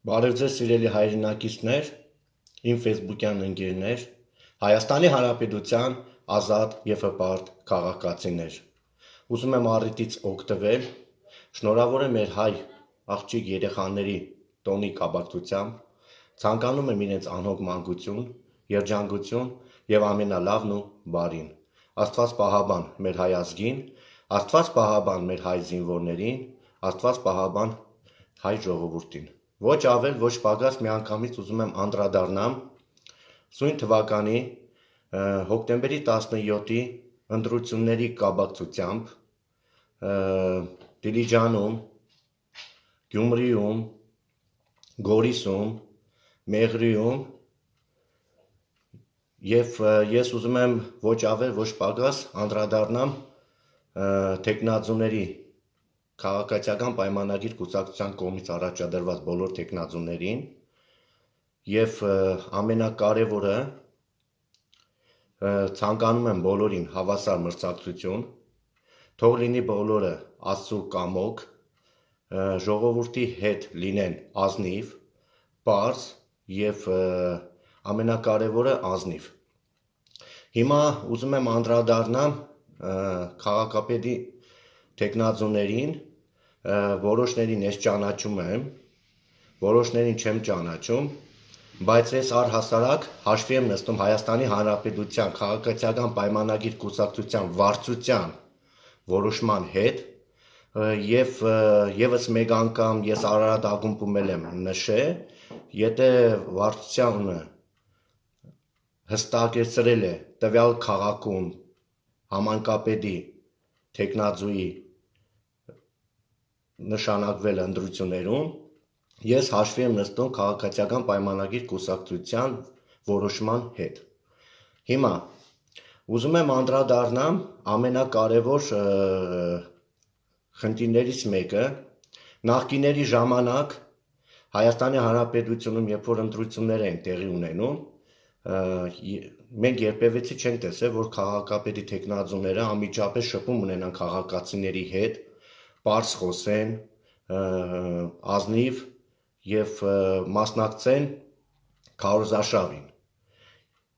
Բարև ձեզ սիրելի հայրենակիցներ, իմ ֆեյսբուքյան ընկերներ, Հայաստանի Հանրապետության ազատ և հպարտ քաղաքացիներ։ Ուզում եմ առիթից օգտվել, շնորհավոր եմ մեր հայ աղջիկ երեխաների տոնի կապակցությամբ, ցանկանում եմ իրենց անհոգ մանկություն, երջանկություն և ամենալավն ու բարին։ Աստված պահաբան մեր հայ ազգին, Աստված պահաբան մեր հայ զինվորներին, Աստված պահաբան հայ ժողովրդին։ Ոչ ավել, ոչ պակաս միանգամից ուզում եմ անդրադառնամ սույն թվականի հոկտեմբերի 17-ի ընտրությունների կապակցությամբ Դիլիջանում, Գյումրիում, Գորիսում, Մեղրիում և ես ուզում եմ ոչ ավել, ոչ պակաս անդրադառնամ թեկնածուների քաղաքացիական պայմանագիր կուսակցության կողմից առաջադրված բոլոր թեկնածուներին և ամենակարևորը ցանկանում եմ բոլորին հավասար մրցակցություն, թող լինի բոլորը Աստծու կամոք, ժողովրդի հետ լինեն ազնիվ, պարզ և ամենակարևորը ազնիվ։ Հիմա ուզում եմ անդրադառնամ քաղաքապետի թեկնածուներին, որոշներին ես ճանաչում եմ, որոշներին չեմ ճանաչում, բայց ես առհասարակ հաշվի եմ նստում Հայաստանի Հանրապետության քաղաքացիական պայմանագիր կուսակցության վարչության որոշման հետ և ևս մեկ անգամ ես Արարատ ակումբում եմ նշել, եթե վարչությունը հստակեցրել է տվյալ քաղաքում համայնքապետի թեկնածուի նշանակվել ընտրություններում, ես հաշվի եմ նստում քաղաքացիական պայմանագիր կուսակցության որոշման հետ։ Հիմա ուզում եմ անդրադառնամ ամենակարևոր խնդիրներից մեկը, նախկիների ժամանակ Հայաստանի Հանրապետությունում, երբ որ ընտրություններ են տեղի ունենում, մենք երբևէ չենք տեսել, որ քաղաքապետի թեկնածուները անմիջապես շփում ունենան քաղաքացիների հետ, պարզ խոսեն, ազնիվ և մասնակցեն քարոզարշավին։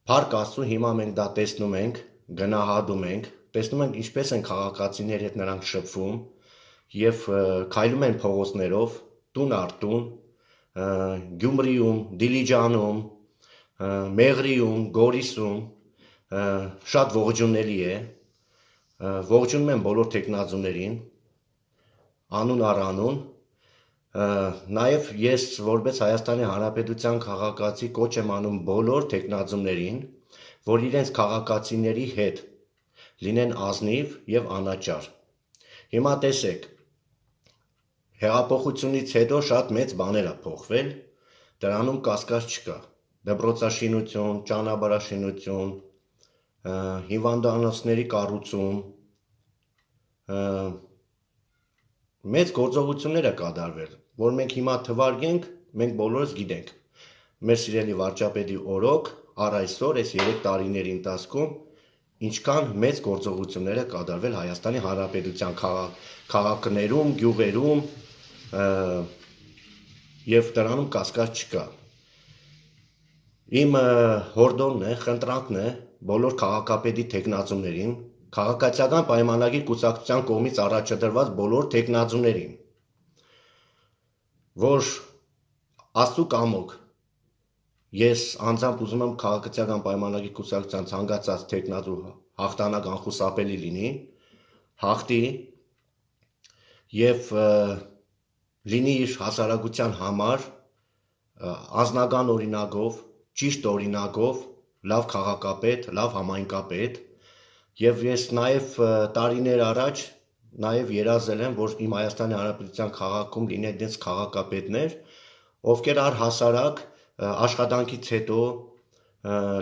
Փառք Աստծո, հիմա մենք դա տեսնում ենք, գնահատում ենք, տեսնում ենք ինչպես են քաղաքացիների հետ նրանք շփվում և քայլում են փողոցներով, տուն առ տուն, Գյումրիում, Դիլիջանում, Մեղրիում, Գորիսում, շատ ողջունելի է, ողջունում եմ բոլոր թեկնածուներին, անուն առ անուն, նաև ես որպես Հայաստանի Հանրապետության քաղաքացի կոչ եմ անում բոլոր թեկնածուներին, որ իրենց քաղաքացիների հետ լինեն ազնիվ և անաչառ։ Հիմա տեսեք, հեղափոխությունից հետո շատ մեծ բաներ է փոխվել, դրանում կասկած չկա, դպրոցաշինություն, ճանապարհաշինություն, հիվանդանոցների կառուցում, մեծ գործողություններ է կատարվել, որ մենք հիմա թվարկենք, մենք բոլորս գիտենք, մեր սիրելի վարչապետի օրոք, առ այսօր այս 3 տարիների ընթացքում ինչքան մեծ գործողություններ է կատարվել Հայաստանի Հանրապետության քաղաքներում, գյուղերում և դրանում կասկած չկա։ Իմ հորդորն է, խնդրանքն է բոլոր քաղաքապետի թեկնածուներին, քաղաքացիական պայմանագիր կուսակցության կողմից առաջադրված բոլոր թեկնածուներին, որ Աստծու կամոք ես անձամբ ուզում եմ քաղաքացիական պայմանագիր կուսակցության ցանկացած թեկնածու հաղթանակ անխուսափելի լինի, հաղթի և լինի իր հասարակության համար անձնական օրինակով, ճիշտ օրինակով, լավ քաղաքապետ, լավ համայնքապետ և ես նաև տարիներ առաջ նաև երազել եմ, որ իմ Հայաստանի Հանրապետության քաղաքում լինեն այդպես քաղաքապետներ, ովքեր առհասարակ աշխատանքից հետո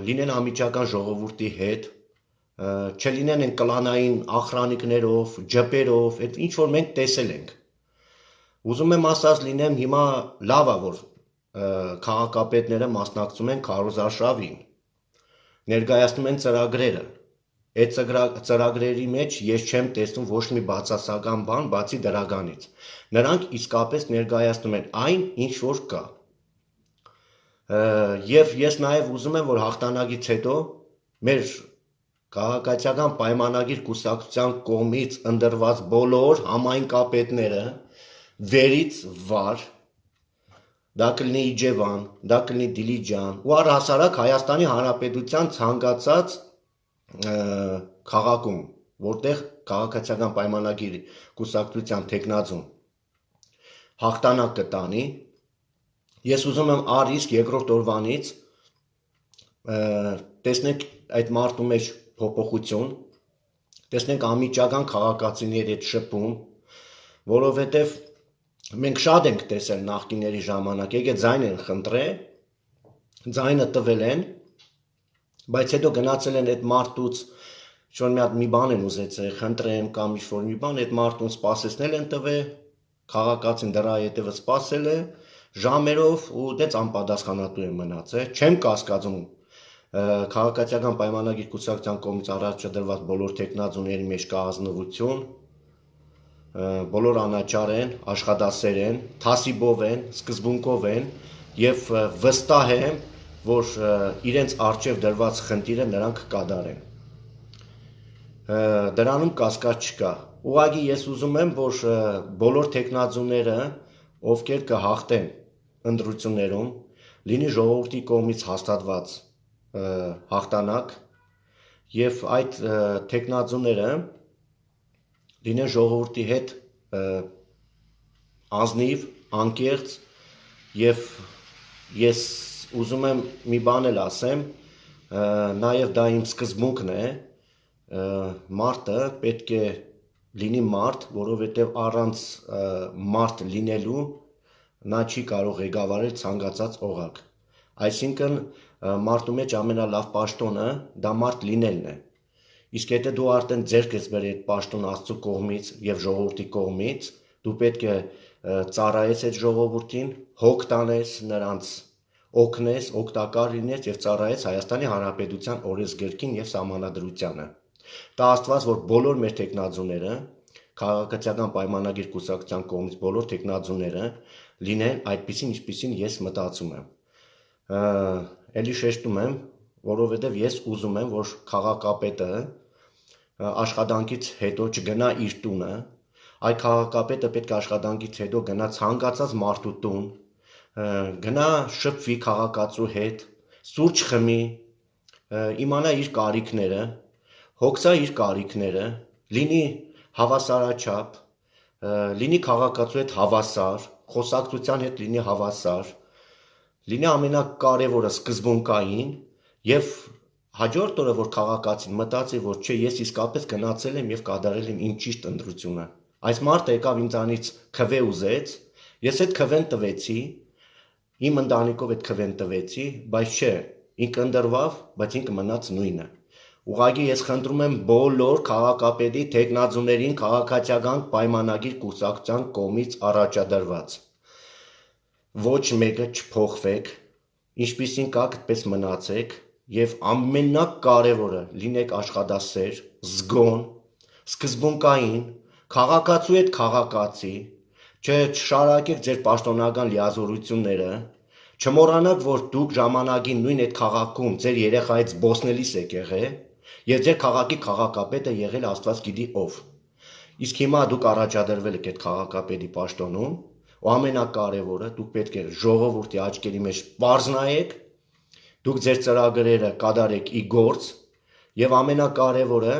լինեն անմիջական ժողովրդի հետ, չլինեն այն կլանային ախրանիկներով, ջպերով, այդ ինչ որ մենք տեսել ենք։ Ուզում եմ ասած լինեմ, հիմա լավ է, որ քաղաքապետները մասնակցում են քարոզարշավին, ներկայացնում են ծրագրերը, այդ ծրագրերի մեջ ես չեմ տեսնում ոչ մի բացասական բան, բացի դրականից։ Նրանք իսկապես ներկայացնում են այն, ինչ որ կա։ Եվ ես նաև ուզում եմ, որ հաղթանակից հետո մեր քաղաքացիական պայմանագիր կուսակցության կողմից ընդրված բոլոր համայնքապետները վերից վար, դա կլինի Իջևան, դա կլինի Դիլիջան ու առհասարակ Հայաստանի Հանրապետության ցանկացած քաղաքում, որտեղ քաղաքացիական պայմանագիր կուսակցության տեխնազուն հաղթանակ կտանի, ես ուզում եմ առիսկ երկրորդ օրվանից տեսնենք այդ մարդու մեջ փոփոխություն, տեսնենք անմիջական քաղաքացիների հետ շփում, որովհետև մենք շատ ենք տեսել նախկիների ժամանակ, եկեք ձայն են խնդրել, ձայնը տվել են, բայց հետո գնացել են այդ մարդուց ինչ-որ մի բան են ուզեցել, խնդրեն կամ ինչ-որ մի բան, այդ մարդուն սպասեցնել են տվել, քաղաքացին դրա հետևը սպասել է ժամերով ու դեց անպատասխանատու է մնացել, չեմ կասկածում քաղաքացիական պայմանագիր կուսակցության կողմից առաջադրված բոլոր տեխնազուների մեջ կա ազնվություն, բոլոր անաչառ են, աշխատասեր են, թասիբով են, սկզբունքով են եւ վստահ եմ, որ իրենց արժեվ դրված խնդիրը նրանք կդարեն։ Դրանում կասկած չկա։ Ուղղակի ես ուզում եմ, որ բոլոր տեխնազուները, ովքեր կհաղթեն ընտրություններում, լինի ժողովրդի կողմից հաստատված հաղթանակ եւ այդ տեխնազուները լինեն ժողովրդի հետ ազնիվ, անկեղծ եւ ես ուզում եմ մի բան էլ ասեմ, նաեւ դա իմ սկզբունքն է, մարդը պետք է լինի մարդ, որովհետև առանց մարդ լինելու նա չի կարող ղեկավարել ցանկացած օղակ։ Այսինքն մարդու մեջ ամենալավ պաշտոնը դա մարդ լինելն է։ Իսկ եթե դու արդեն ձեռք ես բերել այդ պաշտոնը Աստծո կողմից եւ ժողովրդի կողմից, դու պետք է ծառայես այդ ժողովրդին, հոգ տանես նրանց, օգնես, օգտակար լինես եւ ծառայես Հայաստանի Հանրապետության օրենսգրքին եւ սահմանադրությանը։ Տա Աստված, որ բոլոր մեր տեխնազուները, քաղաքացիական պայմանագիր կուսակցության կողմից բոլոր տեխնազուները լինեն այդպիսին, ինչպիսին ես մտածում եմ։ Էլի շեշտում եմ, որովհետև ես ուզում եմ, որ քաղաքապետը աշխատանքից հետո չգնա իր տունը, այ քաղաքապետը պետք է աշխատանքից հետո գնա ցանկացած մարդու տուն, գնա շփվի քաղաքացու հետ, սուրճ խմի, իմանա իր կարիքները, հոգսա իր կարիքները, լինի հավասարաչափ, լինի քաղաքացու հետ հավասար, խոսակցության հետ լինի հավասար, լինի ամենակարևորը սկզբունքային եւ հաջորդ օրը որ քաղաքացին մտածի որ չէ ես իսկապես գնացել եմ եւ կատարել եմ իմ ճիշտ ընտրությունը այս մարդը եկավ ինձանից քվե ուզեց ես այդ քվեն տվեցի իմ ընտանիքով այդ քվեն տվեցի բայց չէ ինքը ընտրվավ բայց ինքը մնաց նույնը ուղղակի ես խնդրում եմ բոլոր քաղաքապետի տեխնազուներին քաղաքացիական պայմանագիր կուսակցության կողմից առաջադրված ոչ մեկը չփոխվեք ինչպիսին կաք այդպես մնացեք եւ ամենակարևորը լինեք աշխատասեր, զգոն, սկզբունքային, քաղաքացու հետ քաղաքացի, չշարակեք ձեր պաշտոնական լիազորությունները, չմոռանաք, որ դուք ժամանակին նույն այդ քաղաքում ձեր երեխայից բոսնելիս եք եղել եւ ձեր քաղաքի քաղաքապետը եղել Աստված գիտի ով։ Իսկ հիմա դուք առաջադրվել եք այդ քաղաքապետի պաշտոնում, ու ամենակարևորը դուք պետք է ժողովրդի աչքերի մեջ պարզ նայեք Դուք ձեր ծրագրերը կատարեք ի գործ եւ ամենակարևորը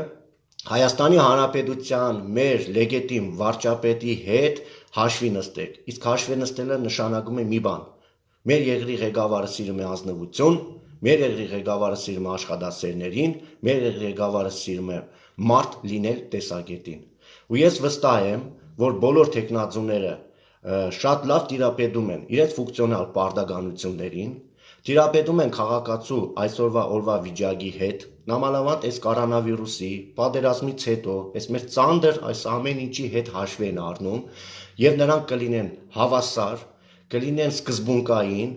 Հայաստանի Հանրապետության մեր լեգիտիմ վարչապետի հետ հաշվի նստեք։ Իսկ հաշվի նստելը նշանակում է մի բան. մեր երկրի ղեկավարը սիրում է ազնվություն, մեր երկրի ղեկավարը սիրում է աշխատասերներին, մեր երկրի ղեկավարը սիրում է մարդ լինել տեսակետին։ Ու ես վստահ եմ, որ բոլոր տեխնազուները շատ լավ տիրապետում են իրենց ֆունկցիոնալ պարտականություններին Տիրապետում են քաղաքացու այսօրվա օրվա վիճակի հետ, նամանավանդ այս կորոնավիրուսի, պատերազմից հետո, այս մեր ծանր այս ամեն ինչի հետ հաշվի են առնում եւ նրանք կլինեն հավասար, կլինեն սկզբունքային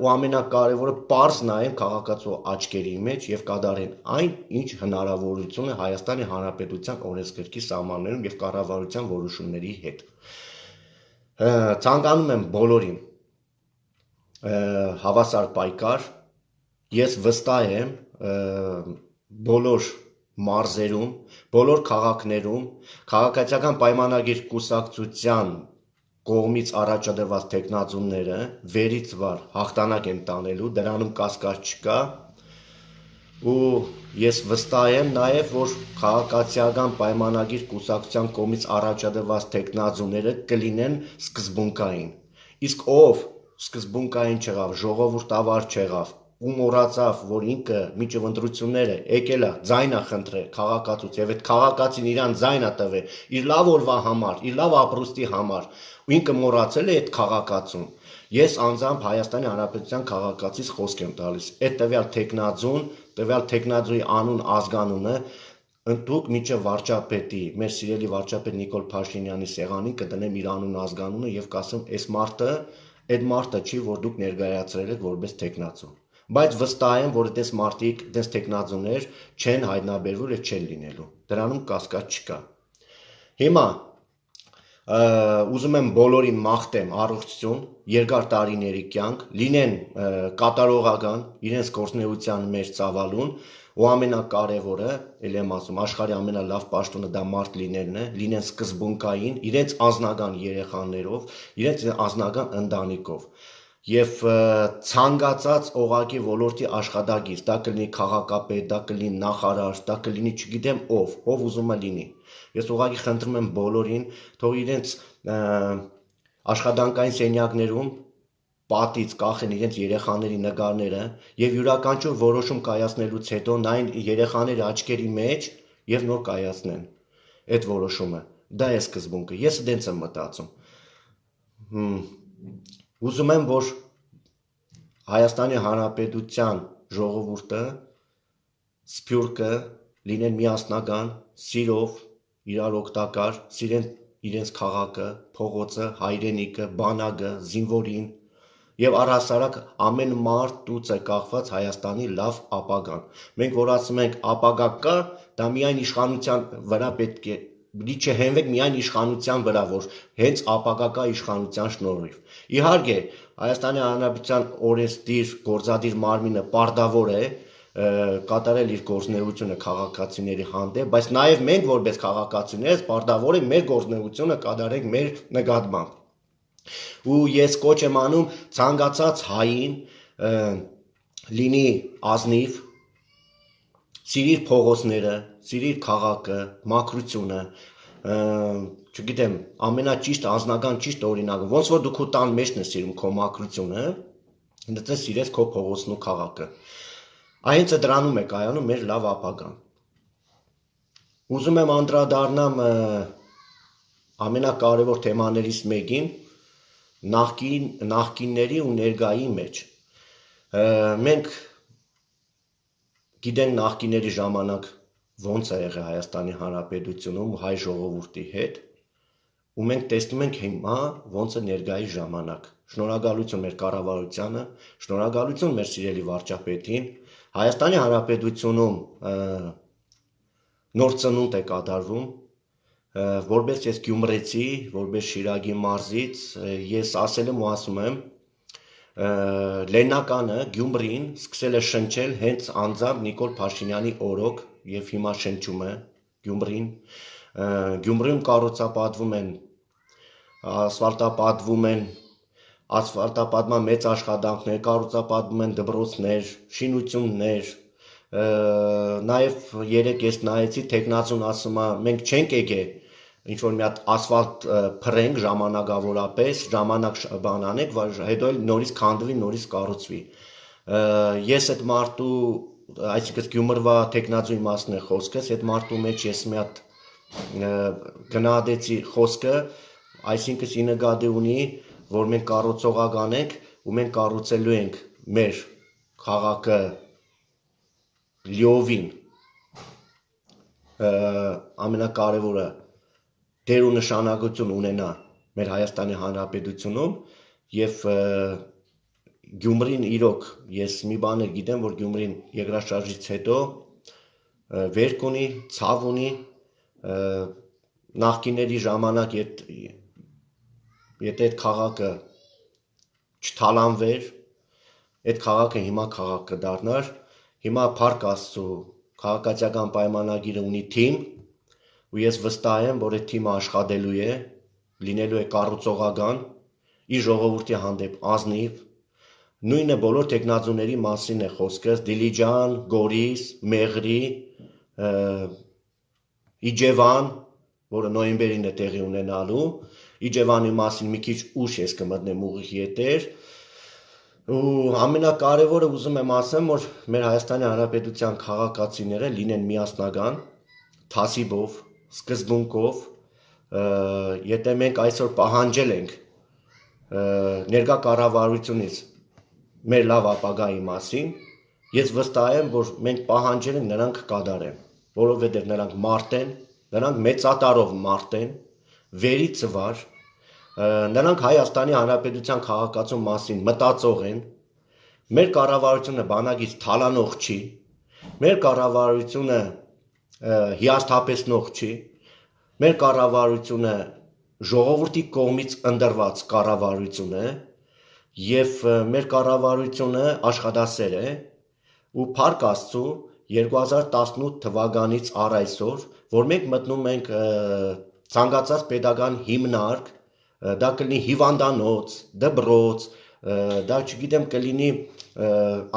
ու ամենակարևորը պարզ նայեն քաղաքացու աչքերի մեջ եւ կդարեն այն, ինչ հնարավորություն է Հայաստանի Հանրապետության օրենսգրքի սահմաններում եւ կառավարության որոշումների հետ։ Ցանկանում եմ բոլորին հավասար պայքար, ես վստահ եմ բոլոր մարզերում, բոլոր քաղաքներում քաղաքացիական պայմանագիր կուսակցության կողմից առաջադրված թեկնածուները վերից վար հաղթանակ են տանելու, դրանում կասկած չկա, ու ես վստահ եմ նաև, որ քաղաքացիական պայմանագիր կուսակցության կողմից առաջադրված թեկնածուները կլինեն սկզբունքային, իսկ ով սկզբունքային չեղավ, ժողովրդավար չեղավ, ու մոռացավ, որ ինքը մինչև ընտրությունները եկել է ձայնա խնդրել քաղաքացուց եւ այդ քաղաքացին իրան ձայնա տվել իր լավ օրվա համար, իր լավ ապրուստի համար, ու ինքը մոռացել է այդ քաղաքացուն։ Ես անձամբ Հայաստանի Հանրապետության քաղաքացիս խոսք եմ տալիս, այդ տվյալ թեկնածուի անուն ազգանունը ընդդուք մինչև վարչապետի, մեր սիրելի վարչապետ Նիկոլ Փաշինյանի սեղանին կդնեմ իր անուն ազգանունը եւ կասեմ, այդ մարդը չի, որ դուք ներկայացրել եք որպես թեկնածու։ Բայց վստահ եմ, որ այդպես մարդիկ, այդպես թեկնածուներ չեն հայտնաբերվի եւ չեն լինելու։ Դրանում կասկած չկա։ Հիմա ուզում եմ բոլորին մաղթեմ առողջություն, երկար տարիների կյանք, լինեն կատարողական, իրենց գործունեության մեջ ծավալուն, ու ամենակարևորը, ել եմ ասում, աշխարհի ամենալավ պաշտոնը դա մարդ լինելն է, լինեն սկզբունքային, իրենց անձնական երեխաներով, իրենց անձնական ընտանիքով։ Եվ ցանկացած օղակի ոլորտի աշխատակից, դա կլինի քաղաքապետ, դա կլինի նախարար, դա կլինի չգիտեմ ով ուզում է լինի։ Ես ուղղակի խնդրում եմ բոլորին, թող իրենց աշխատանքային սենյակներում պատից կախեն իրենց երեխաների նկարները եւ յուրաքանչյուր որոշում կայացնելուց հետո նայեն երեխաների աչքերի մեջ եւ նոր կայացնեն այդ որոշումը։ Դա է սկզբունքը։ Ես դենց եմ մտածում։ Ուզում եմ, որ Հայաստանի Հանրապետության ժողովուրդը, սփյուռքը լինեն միասնական, սիրով, իրար օգտակար, սիրեն իրենց քաղաքը, փողոցը, հայրենիքը, բանակը, զինվորին եւ առհասարակ ամեն մարդուց է կախված Հայաստանի լավ ապագան։ Մենք որ ասում ենք ապագա կա, դա միայն իշխանության վրա պետք է չհենվեք միայն իշխանության վրա, որ հենց ապագա կա իշխանության շնորհիվ։ Իհարկե, Հայաստանի Հանրապետության օրենսդիր գործադիր մարմինը պարտավոր է կատարել իր գործունեությունը քաղաքացիների հանդեպ, բայց նաև մենք որպես քաղաքացիներ պարտավոր ենք մեր գործունեությունը կատարենք մեր նկատմամբ։ Ու ես կոչ եմ անում ցանկացած հային լինի ազնիվ, սիրիր փողոցները, սիրիր քաղաքը, մաքրությունը, չգիտեմ, ամենաճիշտ անձնական ճիշտ օրինակը, ոնց որ դու քո տան մեջն ես սիրում քո մաքրությունը, դու սիրես քո փողոցն ու քաղաքը։ Հենց դրանում է կայանում մեր լավ ապագան։ Ուզում եմ անդրադառնամ ամենակարևոր թեմաներից մեկին, նախկինների ու ներկայի մեջ։ Մենք գիտենք նախկիների ժամանակ ոնց է եղել Հայաստանի Հանրապետությունում ու հայ ժողովրդի հետ, ու մենք տեսնում ենք հիմա ոնց է ներկայի ժամանակ։ Շնորհակալություն մեր կառավարությանը, շնորհակալություն մեր սիրելի վարչապետին։ Հայաստանի Հանրապետությունում նոր ծնունդ է կատարվում, որպես ես գյումրեցի, որպես Շիրակի մարզից, ես ասել եմ ու ասում եմ, Լեննականը Գյումրին սկսել է շնչել հենց անձամբ Նիկոլ Փաշինյանի օրոք եւ հիմա շնչում է Գյումրին։ Գյումրիում ասֆալտապատման մեծ աշխատանքներ, կառուցապատվում են դպրոցներ, շինություններ, նաև երեք ես նայեցի տեխնացուն ասում է մենք չենք եկել ինչ որ մի հատ ասֆալտ փռենք ժամանակավորապես, ժամանակ բան անենք, հետո էլ նորից քանդվի, նորից կառուցվի։ Ես այդ մարդու, այսինքն Գյումրվա տեխնացուի մասն է խոսքս, այդ մարդու մեջ ես մի հատ գնահատեցի խոսքը, այսինքն ի նկատի ունի, որ մենք կառուցողական ենք ու մենք կառուցելու ենք մեր քաղաքը լիովին ամենակարևորը դեր ու նշանակություն ունենա մեր Հայաստանի Հանրապետությունում եւ Գյումրին իրոք ես մի բան գիտեմ, որ Գյումրին երկրաշարժից հետո վերք ունի, ցավ ունի, նախկիների ժամանակ եթե այդ քաղաքը չթալանվեր, այդ քաղաքը հիմա քաղաք կդառնար, հիմա Փառք Աստծո քաղաքացիական պայմանագիրը ունի թիմ, ու ես վստահ եմ, որ այդ թիմը աշխատելու է, լինելու է կառուցողական, իր ժողովրդի հանդեպ ազնիվ, նույնը բոլոր տեխնազուների մասին է խոսքը, Դիլիջան, Գորիս, Մեղրի, Իջևան, որը նոյեմբերին է տեղի ունենալու, Իջևանի մասին մի քիչ ուշ ես կմտնեմ ուղիղ եթեր, ու ամենակարևորը ուզում եմ ասեմ, որ մեր Հայաստանի Հանրապետության քաղաքացիները լինեն միասնական, թասիբով, սկզբունքով, եթե մենք այսօր պահանջել ենք ներկա կառավարությունից մեր լավ ապագայի մասին, ես վստահ եմ, որ մենք պահանջել ենք նրանք կկատարեն, որովհետև նրանք մարդ են, նրանք մեծատարով մարդ են, վերի ծվար, նրանք Հայաստանի Հանրապետության քաղաքացու մասին մտածող են, մեր կառավարությունը բանակից թալանող չի, մեր կառավարությունը հիասթափեցնող չի, մեր կառավարությունը ժողովրդի կողմից ընտրված կառավարություն է եւ մեր կառավարությունը աշխատասեր է ու Փառք Աստծո 2018 թվականից առ այսօր, որ մենք մտնում ենք ցանկացած pedagogan հիմնարկ, դա կլինի հիվանդանոց, դպրոց, դա չգիտեմ կլինի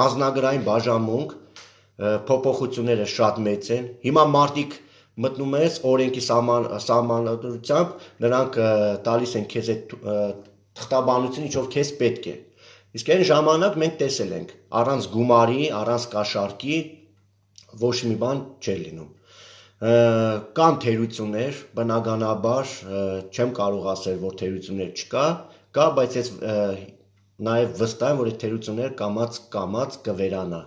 անձնագրային բաժանմունք, փոփոխությունները շատ մեծ են։ Հիմա մարդիկ մտնում ես օրենքի սահմանադրությամբ, նրանք տալիս են քեզ այդ թղթաբանությունը, ինչ որ քեզ պետք է։ Իսկ այն ժամանակ մենք տեսել ենք, առանց գումարի, առանց կաշառքի ոչ մի բան չէր լինում։ Կան թերություններ, բնականաբար չեմ կարող ասել, որ թերություններ չկա, կա, բայց ես նաև վստահ եմ, որ այդ թերությունները կամաց կվերանա։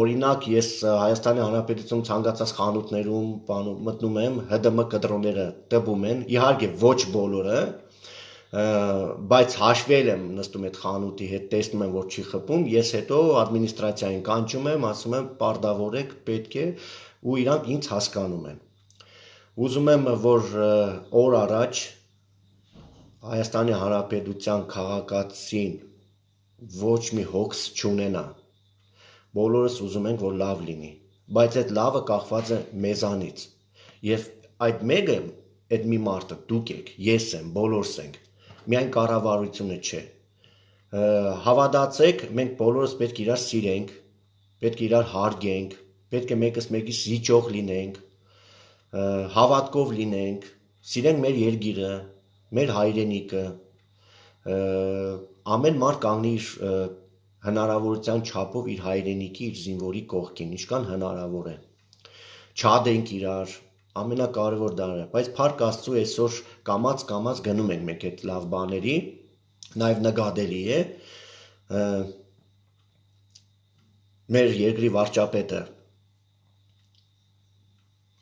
Օրինակ ես Հայաստանի Հանրապետությունում ցանկացած խանութներում մտնում եմ, ՀԴՄ կտրոնները տպում են, իհարկե ոչ բոլորը, բայց հաշվել եմ նստում այդ խանութի հետ, տեսնում եմ, որ չի խփում, ես հետո ադմինիստրացիային կանչում եմ, ասում եմ, պարտավորեք, պետք է, ու իրանք ինձ հասկանում են։ Ուզում եմ, որ օր առաջ Հայաստանի Հանրապետության քաղաքացին ոչ մի հոգս չունենա։ Բոլորս ուզում ենք, որ լավ լինի, բայց այդ լավը կախված է մեզանից։ Եվ այդ մեկը, այդ մի մարդը դուք եք, ես եմ, բոլորս ենք, միայն կառավարությունը չէ։ Հավատացեք, մենք բոլորս պետք է իրար սիրենք, պետք է իրար հարգենք, պետք է մեկս մեկիս զիջող լինենք, հավատքով լինենք, սիրենք մեր երկիրը, մեր հայրենիքը, ամեն մարդ կանգնի իր հնարավորության չափով իր հայրենիքի, իր զինվորի կողքին, ինչքան հնարավոր է։ Չադենք իրար, ամենակարևոր դա է, բայց Փառք Աստծո այսօր կամաց գնում ենք մենք այդ լավ բաների, նաև նկատելի է մեր երկրի վարչապետը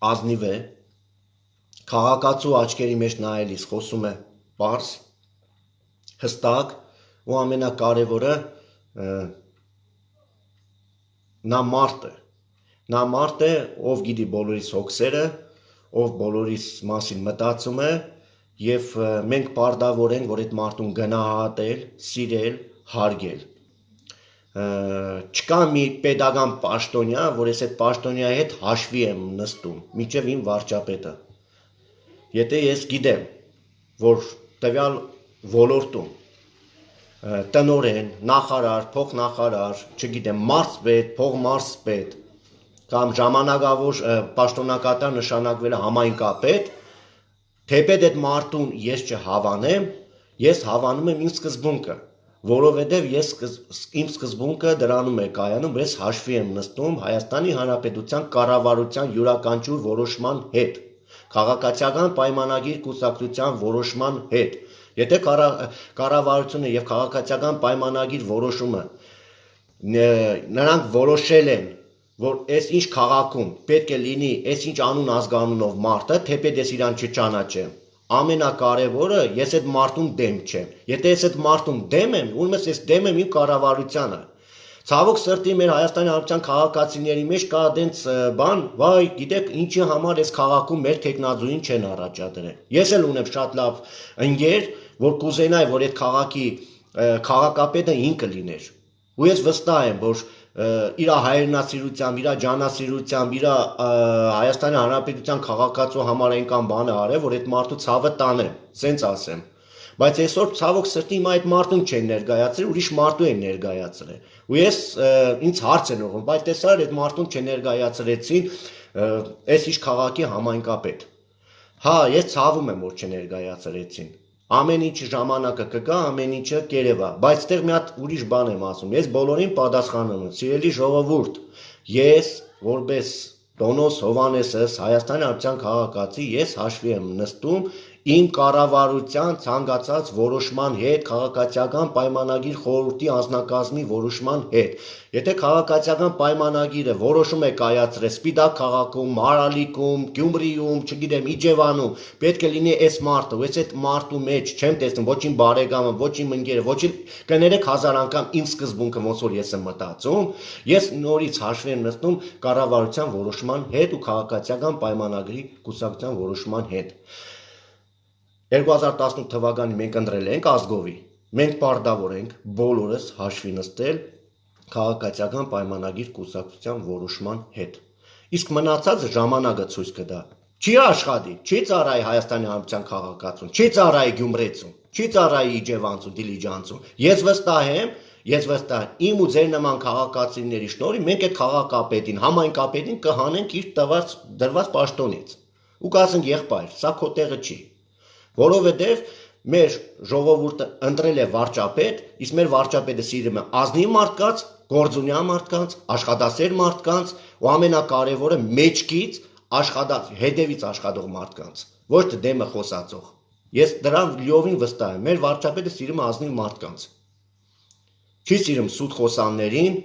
ազնիվ է, քաղաքացու աչքերի մեջ նայելիս խոսում է պարզ, հստակ ու ամենակարևորը նա մարդ է, ով գիտի բոլորիս հոգսերը, ով բոլորիս մասին մտածում է եւ մենք պարտավոր ենք, որ այդ մարդուն գնահատել, սիրել, հարգել։ Չկա մի pedagogan պաշտոնյա, որ ես այդ պաշտոնյայի հետ հաշվի եմ նստում, մինչև իմ վարչապետը։ Եթե ես գիտեմ, որ տվյալ ոլորտում տնօրեն, նախարար, փոխնախարար, չգիտեմ, մարզպետ, փոխմարզպետ կամ ժամանակավոր պաշտոնակատար նշանակվել է համայնքապետ, թեպետ այդ մարդուն ես չհավանեմ, ես հավանում եմ իմ սկզբունքը, որովհետև իմ սկզբունքը դրանում է կայանում, որ ես հաշվի եմ նստում Հայաստանի Հանրապետության կառավարության յուրաքանչյուր որոշման հետ, քաղաքացիական պայմանագիր կուսակցության որոշման հետ։ Եթե կառավարությունը եւ քաղաքացիական պայմանագիր որոշումը նրանք որոշել են, որ այս ինչ քաղաքում պետք է լինի, այս ինչ անուն ազգանունով մարդը, թեպետ ես իրան չճանաչեմ, ամենակարևորը ես այդ մարդուն դեմ չեմ։ Եթե ես այդ մարդուն դեմ եմ, ուրեմն ես դեմ եմ իմ կառավարությանը։ Ցավոք սրտի մեր Հայաստանի Հանրապետության քաղաքացիների մեջ կա դենց բան, վայ, գիտեք, ինչի համար այս քաղաքում մեր տեխնազուին չեն առաջադրել։ Ես էլ ունեմ շատ լավ ընկեր, որ կուզենայի, որ այդ քաղաքի քաղաքապետը ինքը լիներ, Ու ես վստահ եմ, որ իր հայրենասիրությամբ, իր ջանասիրությամբ, իր Հայաստանի Հանրապետության քաղաքացու համար այնքան բան է արել, որ այդ մարդու ցավը տանեմ, սենց ասեմ։ Բայց այսօր ցավոք սրտի հիմա այդ մարդուն չեն ներկայացրել, ուրիշ մարդու են ներկայացրել։ Ու ես ինձ հարց են ուղղում, բայց տեսար այդ մարդուն չներկայացրեցին այս իշ քաղաքի համայնքապետ։ Հա, ես ցավում եմ, որ չներկայացրեցին։ Ամեն ինչ ժամանակը կգա, ամեն ինչը կերևա, բայց այդտեղ մի հատ ուրիշ բան եմ ասում։ Ես բոլորին պատասխանում եմ, սիրելի ժողովուրդ, ես որպես Տոնոս Հովհաննեսս, Հայաստանի Հանրապետության քաղաքացի, ես հաշվի եմ նստում իմ կառավարության ցանկացած որոշման հետ, քաղաքացիական պայմանագիր խորհրդի անձնակազմի որոշման հետ։ Եթե քաղաքացիական պայմանագիրը որոշում է կայացրել Սպիտակ քաղաքում, Մարալիկում, Գյումրիում, չգիտեմ, Իջևանում, պետք է լինի այս մարդը, ես այդ մարդու մեջ չեմ տեսնում ոչ իմ բարեկամը, ոչ իմ ընկերը, ոչ իմ կներեք 1000 անգամ իմ սկզբունքը ոնց որ ես եմ մտածում, ես նորից հաշվի եմ նստում կառավարության որոշման հետ ու քաղաքացիական պայմանագրի կուսակցության որոշման հետ։ 2018 թվականին մենք ընտրել ենք ազգովի, մենք պարտավոր ենք բոլորս հաշվի նստել քաղաքացիական պայմանագիր կուսակցության որոշման հետ։ Իսկ մնացածը ժամանակը ցույց կտա։ Չի աշխատի, չի ծառայի Հայաստանի Հանրապետության քաղաքացուն, չի ծառայի Գյումրեցուն, չի ծառայի Իջևանցուն, Դիլիջանցուն։ Ես վստահ եմ, իմ ու ձեր նման քաղաքացիների շնորհիվ մենք այդ քաղաքապետին, համայնքապետին կհանենք իր դրված պաշտոնից։ Ու կասենք եղբայր, սա քո տեղը չի։ Որովհետև մեր ժողովուրդը ընտրել է վարչապետ, իսկ մեր վարչապետը սիրում է ազնիվ մարդկանց, գործունյա մարդկանց, աշխատասեր մարդկանց ու ամենակարևորը մեջքից հետևից աշխատող մարդկանց, ոչ թե դեմը խոսածող։ Ես դրան լիովին վստահ եմ, մեր վարչապետը սիրում է ազնիվ մարդկանց։ Չի սիրում սուտ խոսաններին,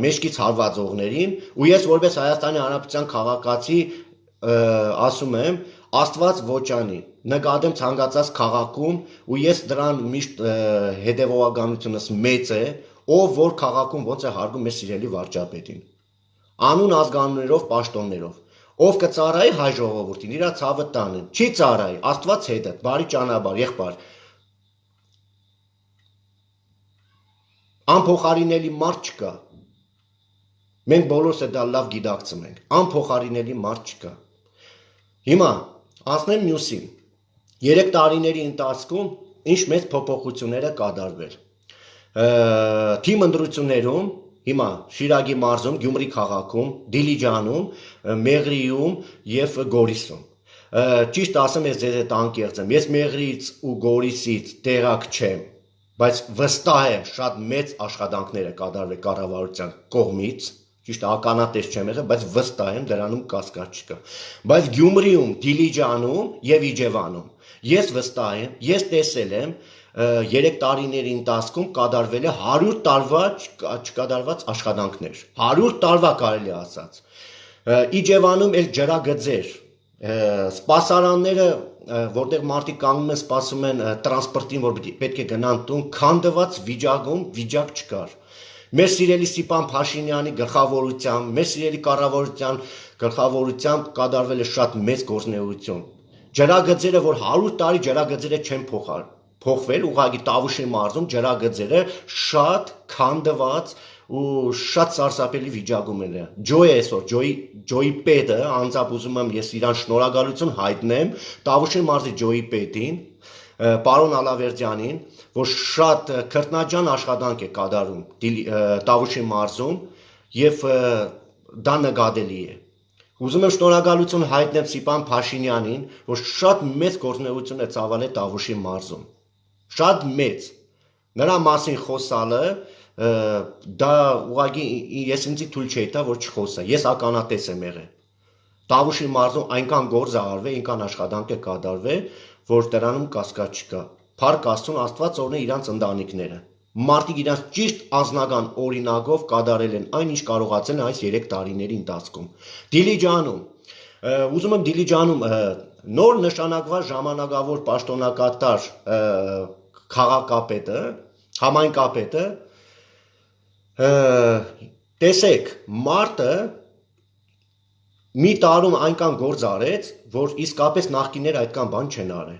մեջքից հարվածողներին, ու ես որպես Հայաստանի Հանրապետության քաղաքացի ասում եմ, Աստված ոչ անի, նկատեմ ցանկացած քաղաքում ու ես դրան միշտ հետևողականությունս մեծ է, ով որ քաղաքում ոնց է հարգում մեր սիրելի վարչապետին։ Անուն ազգանուններով, պաշտոններով։ Ով կծառայի հայ ժողովրդին, իր ցավը տանեն, չի ծառայի, Աստված հետը, բարի ճանապարհ, եղբայր։ Անփոխարինելի մարդ չկա։ Մենք բոլորս դա լավ գիտակցում ենք։ Անփոխարինելի մարդ չկա։ Հիմա անցնեմ մյուսին։ 3 տարիների ընթացքում ինչ մեծ փոփոխություններ է կատարվել։ Թիմ ընտրություններում հիմա Շիրակի մարզում, Գյումրի քաղաքում, Դիլիջանում, Մեղրիում եւ Գորիսում։ Ճիշտ ասեմ, ես ձեզ հետ անկեղծ եմ։ Ես Մեղրիից ու Գորիսից տեղակ չեմ, բայց վստահ եմ շատ մեծ աշխատանքներ է կատարվել կառավարության կողմից։ Ճիշտ ականատես չեմ եղել, բայց վստահ եմ դրանում կասկած չկա։ Բայց Գյումրիում, Դիլիջանում եւ Իջևանում ես վստահ եմ, ես տեսել եմ 3 տարիների ընթացքում կատարվել է 100 տարվա չկատարված աշխատանքներ։ 100 տարվա կարելի ասած։ Իջևանում էլ ջրագծեր, սպասարանները, որտեղ մարդիկ կանգնում են սպասում են տրանսպորտին, որ պետք է գնան տուն, քանդված վիճակում վիճակ չկար։ Մեր սիրելի Ստիպան Փաշինյանի գլխավորությամբ, մեր սիրելի կառավարության գլխավորությամբ կատարվել է շատ մեծ գործունեություն։ Ջրագծերը, որ 100 տարի ջրագծերը չեն փոխվել, ուղղակի Տավուշի մարզում ջրագծերը շատ քանդված ու շատ սարսափելի վիճակում են։ Ջոյ այսօր, ջոյի պետը, անձամբ ուզում եմ ես իրան շնորհակալություն հայտնեմ Տավուշի մարզի ջոյի պետին, պարոն Ալավերդյանին, որ շատ քրտնաջան աշխատանք է կատարում Տավուշի մարզում եւ դա նկատելի է։ Ուզում եմ շնորհակալություն հայտնեմ Ստիպան Փաշինյանին, որ շատ մեծ գործունեություն է ծավալել Տավուշի մարզում։ Շատ մեծ։ Նրա մասին խոսալը դա ուղղակի ես ինձ թույլ չէի տա, որ չխոսա։ Ես ականատես եմ եղել։ Տավուշի մարզում այնքան գործ է արվել, այնքան աշխատանք է կատարվել, որ դրանում կասկած չկա։ Փառք Աստծուն, Աստված օրհնի իրանց ընտանիքները։ Մարդիկ իրանց ճիշտ անձնական օրինակով կատարել են այն, ինչ կարողացել են այս 3 տարիների ընթացքում։ Դիլիջանում, ուզում եմ Դիլիջանում նոր նշանակված ժամանակավոր պաշտոնակատար քաղաքապետը, համայնքապետը, տեսեք, մարդը մի տարում այնքան գործ արեց, որ իսկապես նախկինները այդքան բան չեն արել։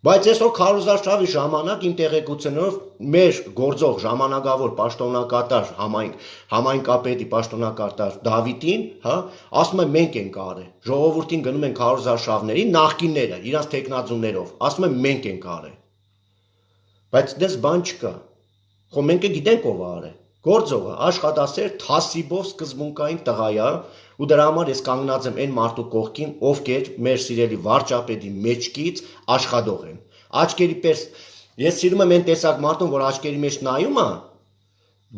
Բայց այսօր քարոզարշավի ժամանակ իմ տեղեկությունով մեր գործող ժամանակավոր պաշտոնակատար համայնքապետի պաշտոնակատար Դավիթին, հա, ասում է մենք ենք արել։ Ժողովրդին գնում են քարոզարշավների նախկինները, իրանց տեխնազուներով, ասում են մենք ենք արել։ Բայց դες բան չկա։ Խո մենք գիտենք ով է արել։ Գործողը աշխատասեր թասիբով սկզբունքային տղա է, ու դրա համար ես կանգնած եմ այն մարդու կողքին, ովքեր մեր սիրելի վարչապետի մեջքից աշխատող են։ Աչքերի պես ես սիրում եմ այն տեսակ մարդուն, որ աչքերի մեջ նայում է,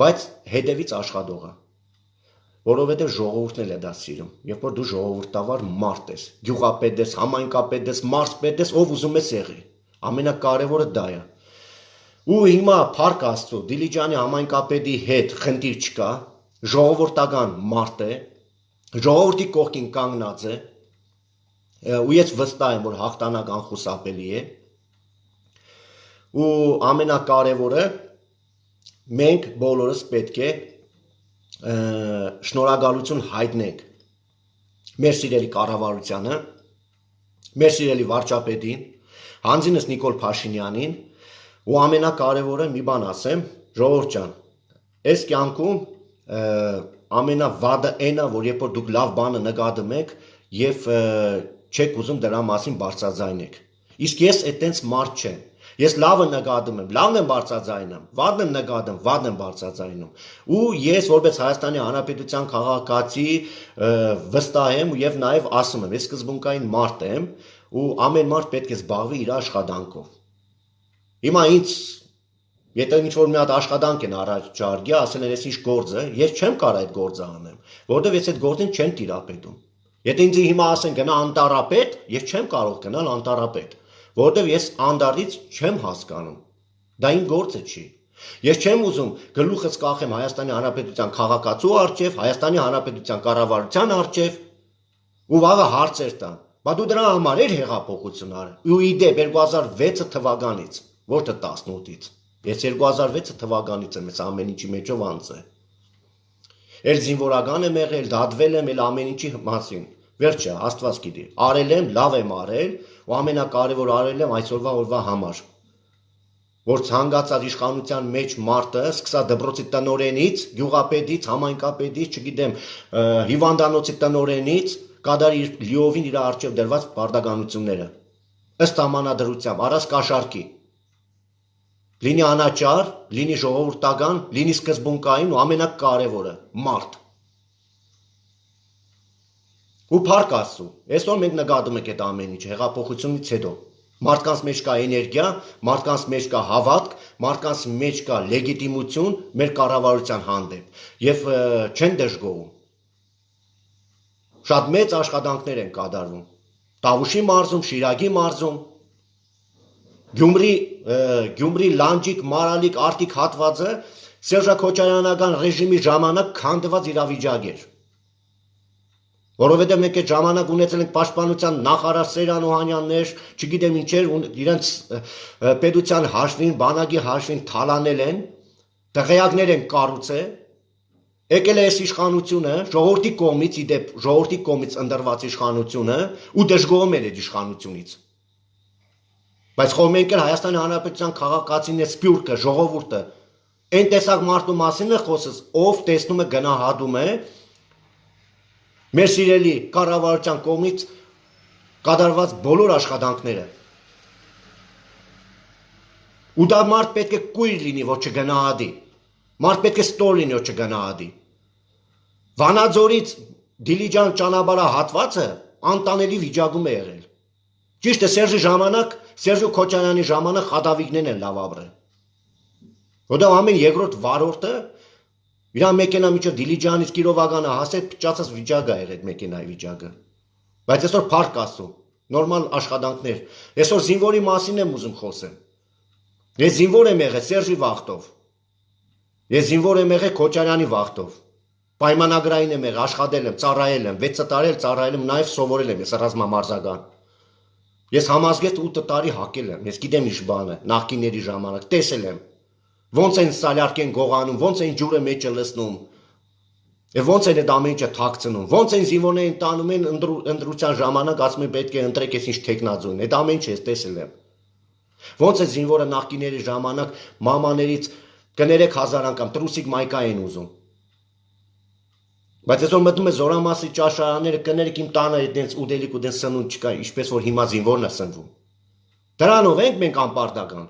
բայց հետևից աշխատող է։ Որովհետև ժողովուրդն էլ է դա սիրում։ Երբ որ դու ժողովրդավար մարդ ես, գյուղապետ ես, համայնքապետ ես, մարզպետ ես, ով ուզում ես եղի։ Ամենակարևորը դա է։ Ու հիմա փառք Աստծո, Դիլիջանի համայնքապետի հետ խնդիր չկա, ժողովրդական մարդ է, ժողովրդի կողքին կանգնած է, ու ես վստահ եմ, որ հաղթանակ անխուսափելի է։ Ու ամենակարևորը մենք բոլորս պետք է շնորհակալություն հայտնենք մեր սիրելի կառավարությանը, մեր սիրելի վարչապետին, հանձինս Նիկոլ Փաշինյանին, ու ամենակարևորը մի բան ասեմ, ժողովուրդ ջան, այս կյանքում ամենավատը այն է, որ երբ որ դուք լավ բանը նկատում եք եւ չեք ուզում դրա մասին բարձրաձայնեք։ Իսկ ես այդտենց մարդ չեմ։ Ես լավը նկատում եմ, լավն եմ բարձրաձայնում, վատն եմ նկատում, վատն եմ բարձրաձայնում։ Ու ես որպես Հայաստանի Հանրապետության քաղաքացի վստահ եմ եւ նաեւ ասում եմ, ես սկզբունքային մարդ եմ ու ամեն մարդ պետք է զբաղվի իր աշխատանքով։ Հիմա ինձ եթե ինչ-որ մի հատ աշխատանք են առաջարկի, ասեն են, ես ինչ գործ է, ես չեմ կարող այդ գործը անեմ, որովհետև ես այդ գործին չեմ տիրապետում։ Եթե ինձ հիմա ասեն գնա անտառապետ, ես չեմ կարող գնալ անտառապետ, որովհետև ես անդառից չեմ հասկանում։ Դա իմ գործը չի։ Ես չեմ ուզում գլուխս կախեմ Հայաստանի Հանրապետության քաղաքացու առջև, Հայաստանի Հանրապետության կառավարության առջև ու վաղը հարցեր տան։ Բա դու դրա համար էր հեղափոխություն արել։ Ու իդեպ 2006 թվականից, ոչ թե 18-ից։ Ես 2006 թվականից եմ, ես ամեն ինչի մեջով անց է։ Էլ զինվորական եմ եղել, դատվել եմ, էլ ամեն ինչի մասին։ Վերջը, Աստված գիտի։ Արել եմ, լավ եմ արել, ու ամենակարևոր արել եմ այսօրվա օրվա համար։ Որ ցանկացած իշխանության մեջ մարդը, սկսա դպրոցի տնօրենից, գյուղապետից, համայնքապետից, չգիտեմ, հիվանդանոցի տնօրենից, կատարի լիովին իր առջև դրված պարտականությունները։ Ըստ համանadrությամբ, առանց կաշառքի։ Լինի անաչառ, լինի ժողովրդական, լինի սկզբունքային ու ամենակարևորը մարդ։ Ու փառք Աստծո, այսօր մենք նկատում ենք այդ ամեն ինչ հեղափոխությունից հետո։ Մարդկանց մեջ կա էներգիա, մարդկանց մեջ կա հավատք, մարդկանց մեջ կա լեգիտիմություն մեր կառավարության հանդեպ եւ չեն դժգոհում։ Շատ մեծ աշխատանքներ են կատարվում։ Տավուշի մարզում, Շիրակի մարզում, Գյումրի Լանջիկ, Մարալիկ, Արտիկ հատվածը Սերժ Քոչարյանական ռեժիմի ժամանակ քանդված իրավիճակ էր։ Որովհետև մենք այդ ժամանակ ունեցել ենք պաշտպանության նախարար Սերան Օհանյաններ, չգիտեմ ինչեր, իրենց պետության հաշվին, բանակի հաշվին թալանել են, դղեակներ են կառուցել, եկել է այս իշխանությունը, ժողովրդի կողմից, իդեպ ժողովրդի կողմից ընտրված իշխանությունը ու դժգոհում էր այդ իշխանությունից։ Բայց խո մենք էլ Հայաստանի Հանրապետության քաղաքացիներ, սփյուռքը, ժողովուրդը, այն տեսակ մարդու մասին է խոսս, ով տեսնում է գնահատում է մեր սիրելի կառավարության կողմից կատարված բոլոր աշխատանքները։ Ու դա մարդ պետք է կույր լինի, որ չգնահատի։ Մարդ պետք է ստոր լինի, որ չգնահատի։ Վանաձորից Դիլիջան ճանապարհը հատվածը անտանելի վիճակում է եղել։ Ճիշտ է, Սերժի ժամանակ, Սերժ Քոչարյանի ժամանակ խադավիկներն են լավ ապրել։ Որտեղ ամեն երկրորդ վարորդը իր մեքենա միջով Դիլիջանից Կիրովականը հասել փճացած վիճակ է եղել այդ մեքենայի վիճակը։ Բայց այսօր փառք Աստծո, նորմալ աշխատանքներ։ Այսօր զինվորի մասին եմ ուզում խոսեմ։ Ես զինվոր եմ եղել Սերժի վախտով։ Ես զինվոր եմ եղել Քոչարյանի վախտով։ Պայմանագրային եմ եղել, աշխատել եմ, ծառայել եմ, 6 տարի ծառայել եմ, նաև սովորել եմ, ես ռազմամարզական։ Ես համազգեստ 8 տարի հակել եմ, ես գիտեմ ինչ բան է, նախկինների ժամանակ, տեսել եմ։ Ոնց են սալյարկեն գողանում, ոնց են ջուրը մեջը լցնում, եւ ոնց են այդ ամեն ինչը թաքցնում, ոնց են զինվորներին տանում են ընտրության ժամանակ, ասում են պետք է ընտրեք ես ինչ տեխնազույն, այդ ամեն ինչը ես տեսել եմ։ Ոնց է զինվորը նախկիների ժամանակ մամաներից կներեք 1000 անգամ տրուսիկ մայկա են ուզում։ Բայց այսօր մտնում է զորամասի ճաշարանները կներեք իմ տանը այդպես ուտելիք ու դեն սնունդ չկա, ինչպես որ հիմա զինվորն է սնվում։ Դրանով ենք մենք անպարտական։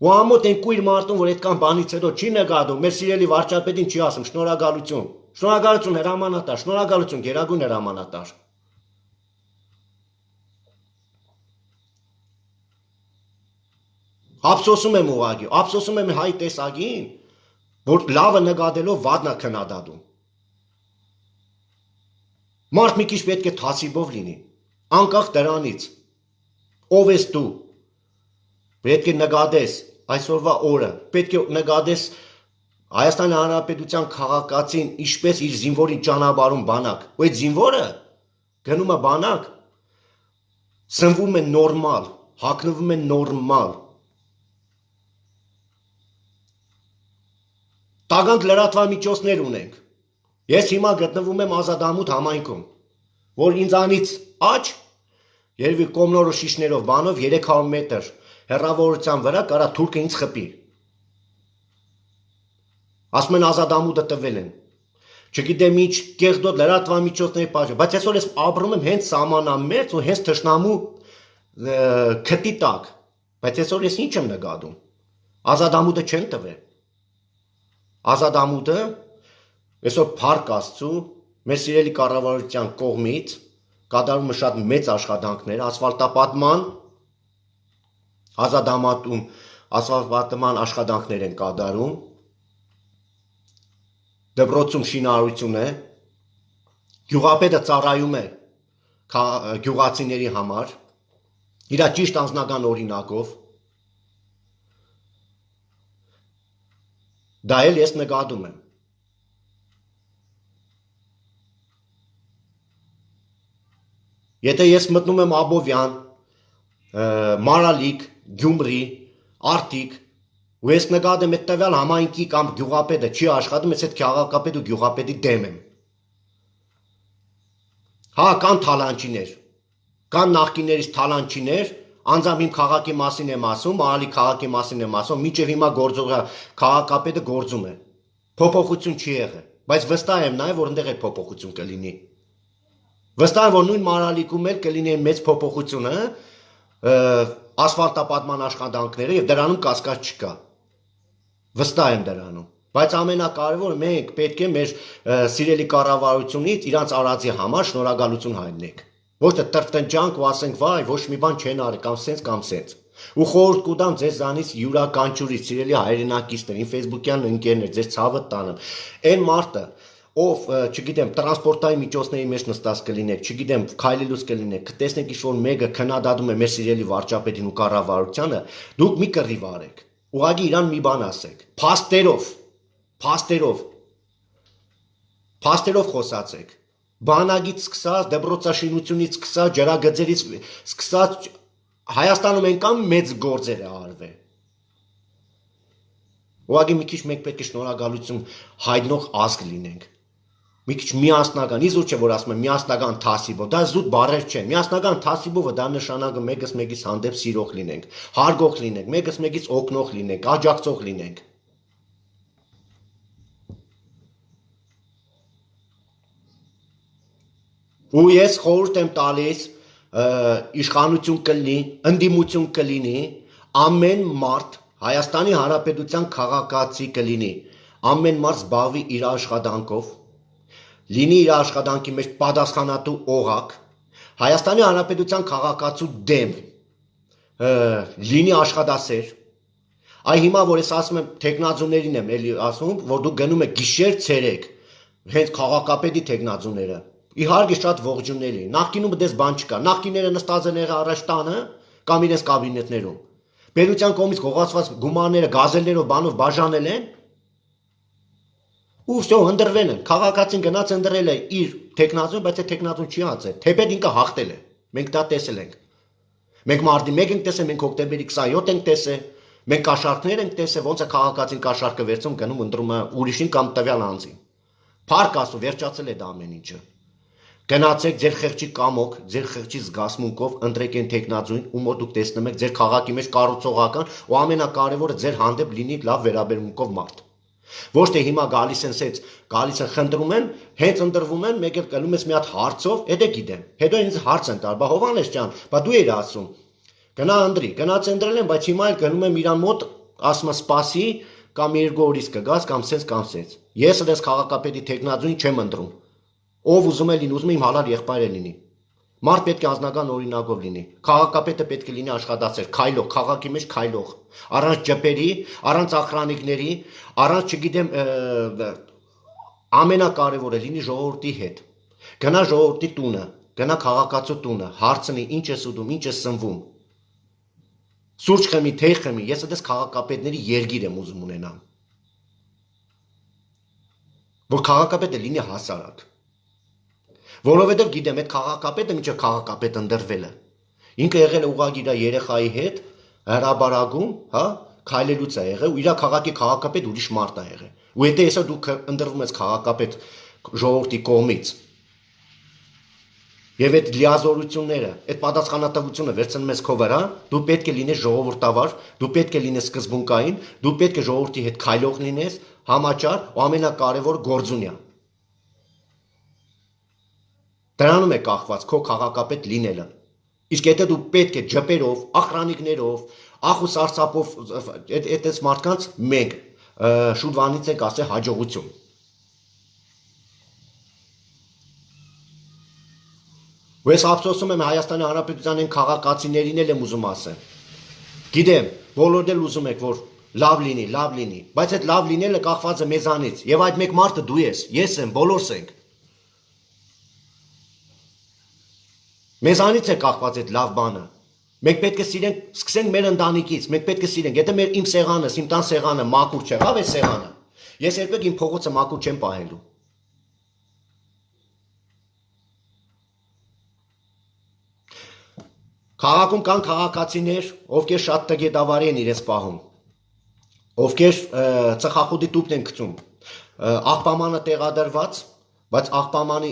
Ու ամոթ են կույր մարդուն, որ այդքան բանից հետո չի նկատում, մեր սիրելի վարչապետին չի ասում շնորհակալություն։ Շնորհակալություն հրամանատար, շնորհակալություն գերագույն հրամանատար։ Ափսոսում եմ ուղղակի, ափսոսում եմ հայ տեսակին, որ լավը նկատելով վատն է քննադատում։ Մարդ մի քիչ պետք է թասիբով լինի, անկախ դրանից։ Ով ես դու։ Պետք է նկատես այսօրվա օրը, պետք է նկատես Հայաստանի Հանրապետության քաղաքացին ինչպես իր զինվորին ճանապարհում բանակ։ Ու այդ զինվորը գնում է բանակ, սնվում է նորմալ, հագնվում է նորմալ։ Տագանք լրատվամիջոցներ ունենք։ Ես հիմա գտնվում եմ Ազատամուտ համայնքում, որ ինձանից աջ երևի կոմնորո շիշներով բանով 300 մետր հեռավորության վրա կարա թուրքը ինձ խփի։ Ասում են Ազատամուտը տվել են։ Չգիտեմ ինչ կեղտոտ լրատվամիջոցների պատճառով, բայց այսօր ես ապրում եմ հենց սահմանամերձ ու հենց թշնամու քթի տակ։ Բայց այսօր ես ինչ եմ նկատում։ Ազատամուտը չեն տվել։ Ազատամուտը այսօր Փառք Աստծո մեր սիրելի կառավարության կողմից կատարում է շատ մեծ աշխատանքներ ասֆալտապատման Ազատամուտում ասֆալտապատման աշխատանքներ են կատարում դպրոցում շինարարություն է գյուղապետը ծառայում է գյուղացիների համար իր ճիշտ անձնական օրինակով դա էլ ես նկատում եմ Եթե ես մտնում եմ Աբովյան, Մարալիկ, Գյումրի, Արտիկ, ու ես նկատեմ այդ տվյալ համայնքի կամ գյուղապետը չի աշխատում, ես այդ քաղաքապետ ու գյուղապետի դեմ եմ։ Հա, կան թալանչիներ, կան նախկիներից թալանչիներ, անձամբ իմ քաղաքի մասին եմ ասում, Մարալի քաղաքի մասին եմ ասում, մինչև հիմա գործողը քաղաքապետը գործում է։ Փոփոխություն չի եղել, բայց վստահ եմ նաև, որ այնտեղ է փոփոխություն կլինի։ Վստահ եմ, որ նույն Մարալիկում էլ կլինի մեծ փոփոխությունը, ասֆալտապատման աշխատանքները եւ դրանում կասկած չկա։ Վստահ եմ դրանում։ Բայց ամենակարևորը մենք պետք է մեր սիրելի կառավարությունից իրանց արածի համար շնորհակալություն հայտնենք։ Ոչ թե տրտնջանք ու ասենք վայ, ոչ մի բան չեն արել կամ սենց կամ սենց։ Ու խորհուրդ կուտամ ձեզանից յուրաքանչյուրից սիրելի հայրենակիցներ, իմ Facebook-յան ընկերներ, ձեր ցավը տանեմ։ Այն մարդը ով, չգիտեմ, տրանսպորտային միջոցների մեջ նստած կլինեք, չգիտեմ, քայլելուց կլինեք, կտեսնեք ինչ-որ մեկը քննադատում է մեր սիրելի վարչապետին ու կառավարությանը, դուք մի կռիվ արեք, ուղղակի իրան մի բան ասեք, փաստերով խոսացեք, բանագից սկսած, դպրոցաշինությունից սկսած, ջրագծերից սկսած, Հայաստանում այնքան մեծ գործեր է արվել։ Ուղղակի մի քիչ մենք պետք է շնորհակալություն հայտնող ազգ լինենք։ Մի քիչ միասնական, իզուր չէ որ ասում եմ միասնական թասիբով, դա զուտ բառեր չեն։ Միասնական թասիբովը դա նշանակում մեկս մեկից հանդեպ սիրող լինենք, հարգող լինենք, մեկս մեկից օգնող լինենք, աջակցող լինենք։ Ու ես խորհուրդ եմ տալիս իշխանություն կլինի, ընդդիմություն կլինի, ամեն մարդ Հայաստանի Հանրապետության քաղաքացի կլինի, ամեն մարդ զբաղվի իր աշխատանքով, լինի իր աշխատանքի մեջ պատասխանատու օղակ, Հայաստանի Հանրապետության քաղաքացու դեմ, լինի աշխատասեր, այ հիմա որ ես ասում եմ թեկնածուներին եմ էլի ասում, որ դուք գնում եք գիշեր ցերեկ, հենց քաղաքապետի թեկնածուները, իհարկե շատ ողջունելի, նախկինում դες բան չկա, նախկիները նստած են եղել առաջ տանը կամ իրենց կաբինետներում, պետության կողմից գողացված գումարները գազելներով բանով բաժանել են, ու всё հնդրվել են, քաղաքացին գնաց ընդրել է իր թեկնածուն, բայց այդ թեկնածուն չի ածել, թեպետ ինքը հաղթել է, մենք դա տեսել ենք, մենք մարտի 1 ենք տեսել, մենք հոկտեմբերի 27 ենք տեսել, մենք կաշառքներ ենք տեսել, ոնց է քաղաքացին կաշառքը վերցում գնում ընտրում է ուրիշին կամ տվյալ անձին, Փառք Աստծո, վերջացել է դա ամեն ինչը, Գնացեք ձեր խեղճի կամոք, ձեր խեղճի զգացմունքով ընտրեք այն տեխնազույն, ում որ դուք տեսնում եք ձեր քաղաքի մեջ կառուցողական ու ամենակարևորը ձեր հանդեպ լինի լավ վերաբերմունքով մարդ։ Ոչ թե հիմա գալիս են սենց, գալիս են խնդրում են, հենց ընտրվում են, մեկ էլ կլում ես մի հատ հարցով, հետո գիտեմ։ Հետո ինձ հարց են տալ, բա Հովհաննես ջան, բա դու ես ասում։ Գնա ընտրի, գնաց ընտրել են, բայց հիմա էլ գնում եմ իրան մոտ, ասում եմ սպասի, կամ երկու օրից կգաս, կամ սենց։ Ես այդպես քաղաքապետի տեխնազույն չեմ ընտրում։ Ով ուզում է լինի, ուզում եմ իմ հալալ եղբայր է լինի։ Մարդ պետք է անձնական օրինակով լինի։ Քաղաքապետը պետք է լինի աշխատացեր, քայլող, քաղաքի մեջ քայլող, առանց ջպերի, առանց ախրանիկների, առանց չգիտեմ ամենակարևորը լինի ժողովրդի հետ։ Գնա ժողովրդի տունը, գնա քաղաքացու տունը, հարցնի ինչ ես ուտում, ինչ ես սնվում։ Սուրճ խմի, թեյ խմի, ես այդպես քաղաքապետների երգիր եմ ուզում ունենամ։ Որ քաղաքապետը լինի հասարակ։ Որովհետև գիտեմ, այդ քաղաքապետը մինչև քաղաքապետ ընտրվել է։ Ինքը եղել է ուղղակի իր երեխայի հետ հրաբարագում, հա, քայլելուց է եղել ու իր քաղաքի քաղաքապետ ուրիշ մարդ է եղել։ Ու եթե հեսա դուք ընտրվում ես քաղաքապետ ժողովրդի կողմից եւ այդ լիազորությունները, այդ պատասխանատվությունը վերցնում ես քո վրա, դու պետք է լինես ժողովրդավար, դու պետք է լինես սկզբունքային, դու պետք է ժողովրդի հետ քայլող լինես, համաճար ու ամենակարևոր գործունյա։ Դրանում է կախված քո քաղաքապետ լինելը։ Իսկ եթե դու պետք է ջպերով, ախրանիկներով, ախ ու սարսափով այդպես մարդկանց մենք շուտվանից ենք ասել հաջողություն։ Ու ես ափսոսում եմ Հայաստանի Հանրապետության այն քաղաքացիներին էլ եմ ուզում ասեմ։ Գիտեմ, բոլորդ էլ ուզում եք, որ լավ լինի, բայց այդ լավ լինելը կախված է մեզանից, եւ այդ մեկ մարդը դու ես եմ, բոլորս ենք։ Մեզանից է կախված այդ լավ բանը։ Մենք պետք է սիրենք, սկսենք մեր ընտանիքից, մենք պետք է սիրենք, եթե մեր իմ սեղանս, իմ տան սեղանը մաքուր չեղավ է սեղանը, ես երբեք իմ փողոցը մաքուր չեմ պահելու։ Քաղաքում կան քաղաքացիներ, ովքեր շատ տգետավարի են իրենց պահում, ովքեր ծխախոտի տուփն են գցում, աղբամանը տեղադրված, բայց աղբամանի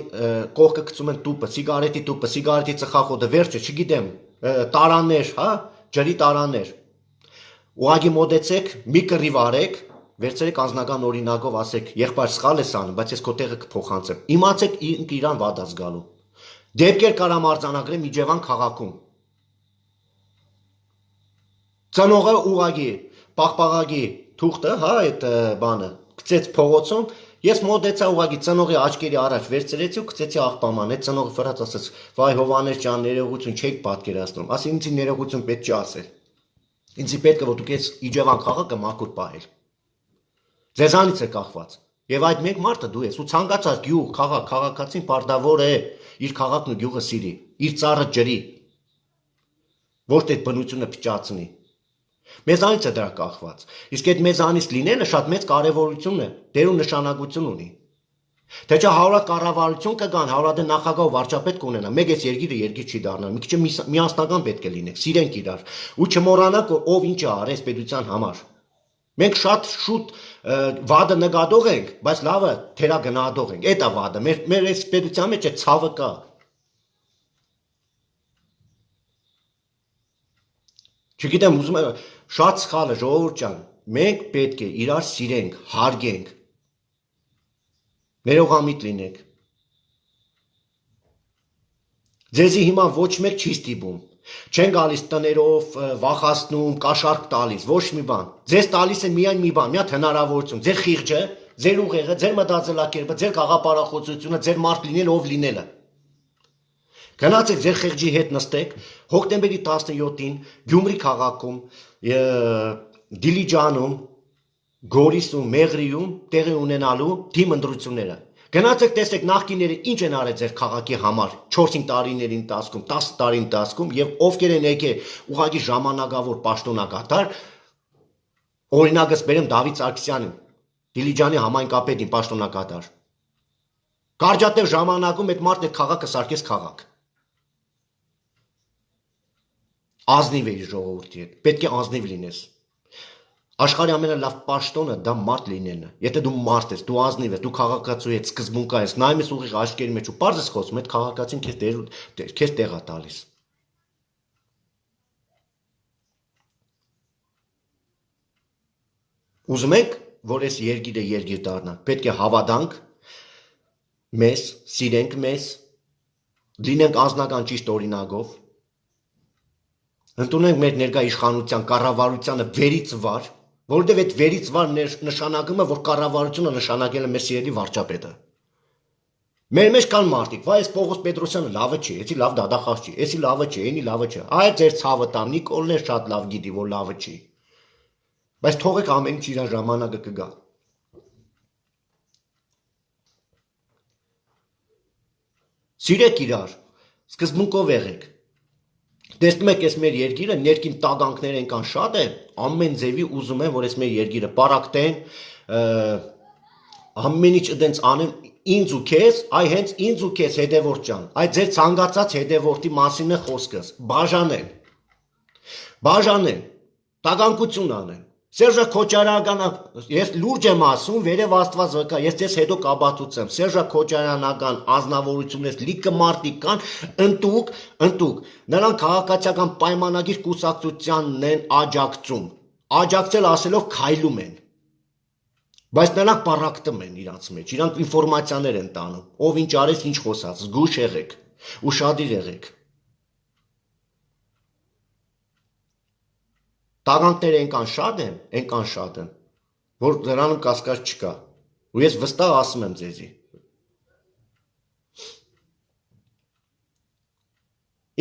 կողքը գցում են տուփը, սիգարետի ծխախոտը, վերջը, չգիտեմ, տարաններ, հա, ջրի տարաններ։ Ուղղակի մոտեցեք, մի կռիվ արեք, վերցրեք անձնական օրինակով ասեք, եղբայր սխալ ես անում, բայց ես քո տեղը կփոխանցեմ։ Իմացեք իրան վատ է զգալու։ Դեպքեր կարամ արձանագրեմ Իջևան քաղաքում։ Ծնողը ուղղակի պաղպաղակի թուղթը, հա, այդ բանը գցեց փողոցում, ես մոտեցա ուղղակի ծնողի աչքերի առաջ վերցրեցի ու գցեցի աղբաման, այդ ծնողը վրաց ասաց, վայ Հովհաննես ջան, ներողություն չեք պատկերացնում, ասի ինձ ներողություն պետք չի ասել։ Ինձ պետք է որ դուք ես Իջևան քաղաքը մաքուր պահել։ Ձեզանից է կախված։ Եվ այդ մեկ մարդը դու ես ու ցանկացած գյուղ, քաղաքացին պարտավոր է իր քաղաքն ու գյուղը սիրի, իր ծառը ջրի։ Ոչ թե բնությունը փճացնի։ Մեզանից է դրա կախված, իսկ այդ մեզանից լինելը շատ մեծ կարևորություն է, դեր ու նշանակություն ունի։ Թե չէ հարյուրատ կառավարություն կգան, հարյուրատ նախագահ ու վարչապետ կունենա, մեկ էս երկիրը երկիր չի դառնա, մի քիչ միասնական պետք է լինենք, սիրենք իրար, ու չմոռանանք, որ ով ինչ է արել պետության համար։ Մենք շատ շուտ վադը նկատող ենք, բայց լավը թերագնահատող ենք, այդ է վադը, մեր այս պետության մեջ է ցավը կա։ Չգիտեմ, ուզում եմ շատ սխալ է ժողովուրդ ջան, մենք պետք է իրար սիրենք, հարգենք, ներողամիտ լինենք։ Ձեզի հիմա ոչ մեկ չի ստիպում, չեն գալիս տներով, վախացնում, կաշառք տալիս, ոչ մի բան։ Ձեզ տալիս է միայն մի բան, մի հատ հնարավորություն, ձեր խիղճը, ձեր ուղեղը, ձեր մտածելակերպը, ձեր գաղափարախոսությունը, ձեր մարդ լինել ով լինելը։ Գնացեք ձեր խեղճի հետ նստեք, հոկտեմբերի 17-ին Գյումրի քաղաքում, Դիլիջանում, Գորիսում, Մեղրիում տեղի ունենալու թիմ ընտրությունները։ Գնացեք տեսեք նախկինները ինչ են արել ձեր քաղաքի համար 4-5 տարիների ընթացքում, 10 տարի ընթացքում եւ ովքեր են եկել ուղղակի ժամանակավոր պաշտոնակատար, օրինակս բերեմ Դավիթ Սարգսյանին, Դիլիջանի համայնքապետին պաշտոնակատար։ Կարճատև ժամանակում այդ մարդը քաղաքը սարքեց քաղաք։ Ազնիվ է իր ժողովրդի հետ, պետք է ազնիվ լինես։ Աշխարհի ամենալավ պաշտոնը դա մարդ լինելն է։ Եթե դու մարդ ես, դու ազնիվ ես, դու քաղաքացու ես, սկզբունքա ես, նայում ես ուղիղ աչքերի մեջ ու պարզ ես խոսում, այդ քաղաքացին քեզ տեղ է տալիս։ Ուզում եք, որ այս երկիրը երկիր դառնա, պետք է հավատանք մեզ, սիրենք մեզ, լինենք անձնական ճիշտ օրինակով, ընդունենք մեր ներկա իշխանության կառավարությանը վերից վար, որովհետև այդ վերից վար նշանակում է, որ կառավարությունը նշանակել է մեր սիրելի վարչապետը։ Մեր մեջ կան մարդիկ, վայ, այս Պողոս Պետրոսյանը լավը չի, էսի լավ դատախազ չի, էսի լավը չի, էնի լավը չի։ Այ ձեր ցավը տամ, Նիկոլն էլ շատ լավ գիտի, որ լավը չի։ Բայց թողեք ամեն ինչ իր ժամանակը կգա։ Սիրեք իրար, սկզբունքով եղեք։ Տեսնում եք, այս մեր երկիրը ներքին տագանքներ այնքան շատ է, ամեն ձևի ուզում են, որ այս մեր երկիրը պարակտեն, ամեն ինչ դենց անեն ինձ ու քեզ, այ հենց ինձ ու քեզ հետևորդ ջան, այ ձեր ցանկացած հետևորդի մասին է խոսքս, բաժանեն, տագանքություն անեն։ Սերժը Քոչարյանը, ես լուրջ եմ ասում, վերև Աստված վկա, ես ձեզ հետո կաբացուցեմ, Սերժը Քոչարյանական ազնվորությունից լիքը մարդիկ կան, ընտուկ, նրանք քաղաքացիական պայմանագիր կուսակցությանն են աջակցում, աջակցել ասելով քայլում են, բայց նրանք պառակտում են իրանց մեջ, իրանք ինֆորմացիաներ են տանում, ով ինչ արեց, ինչ խոսած, զգույշ եղեք, ուշադիր եղեք։ Տագանքները այնքան շատ են, որ դրանում կասկած չկա, ու ես վստահ ասում եմ ձեզի։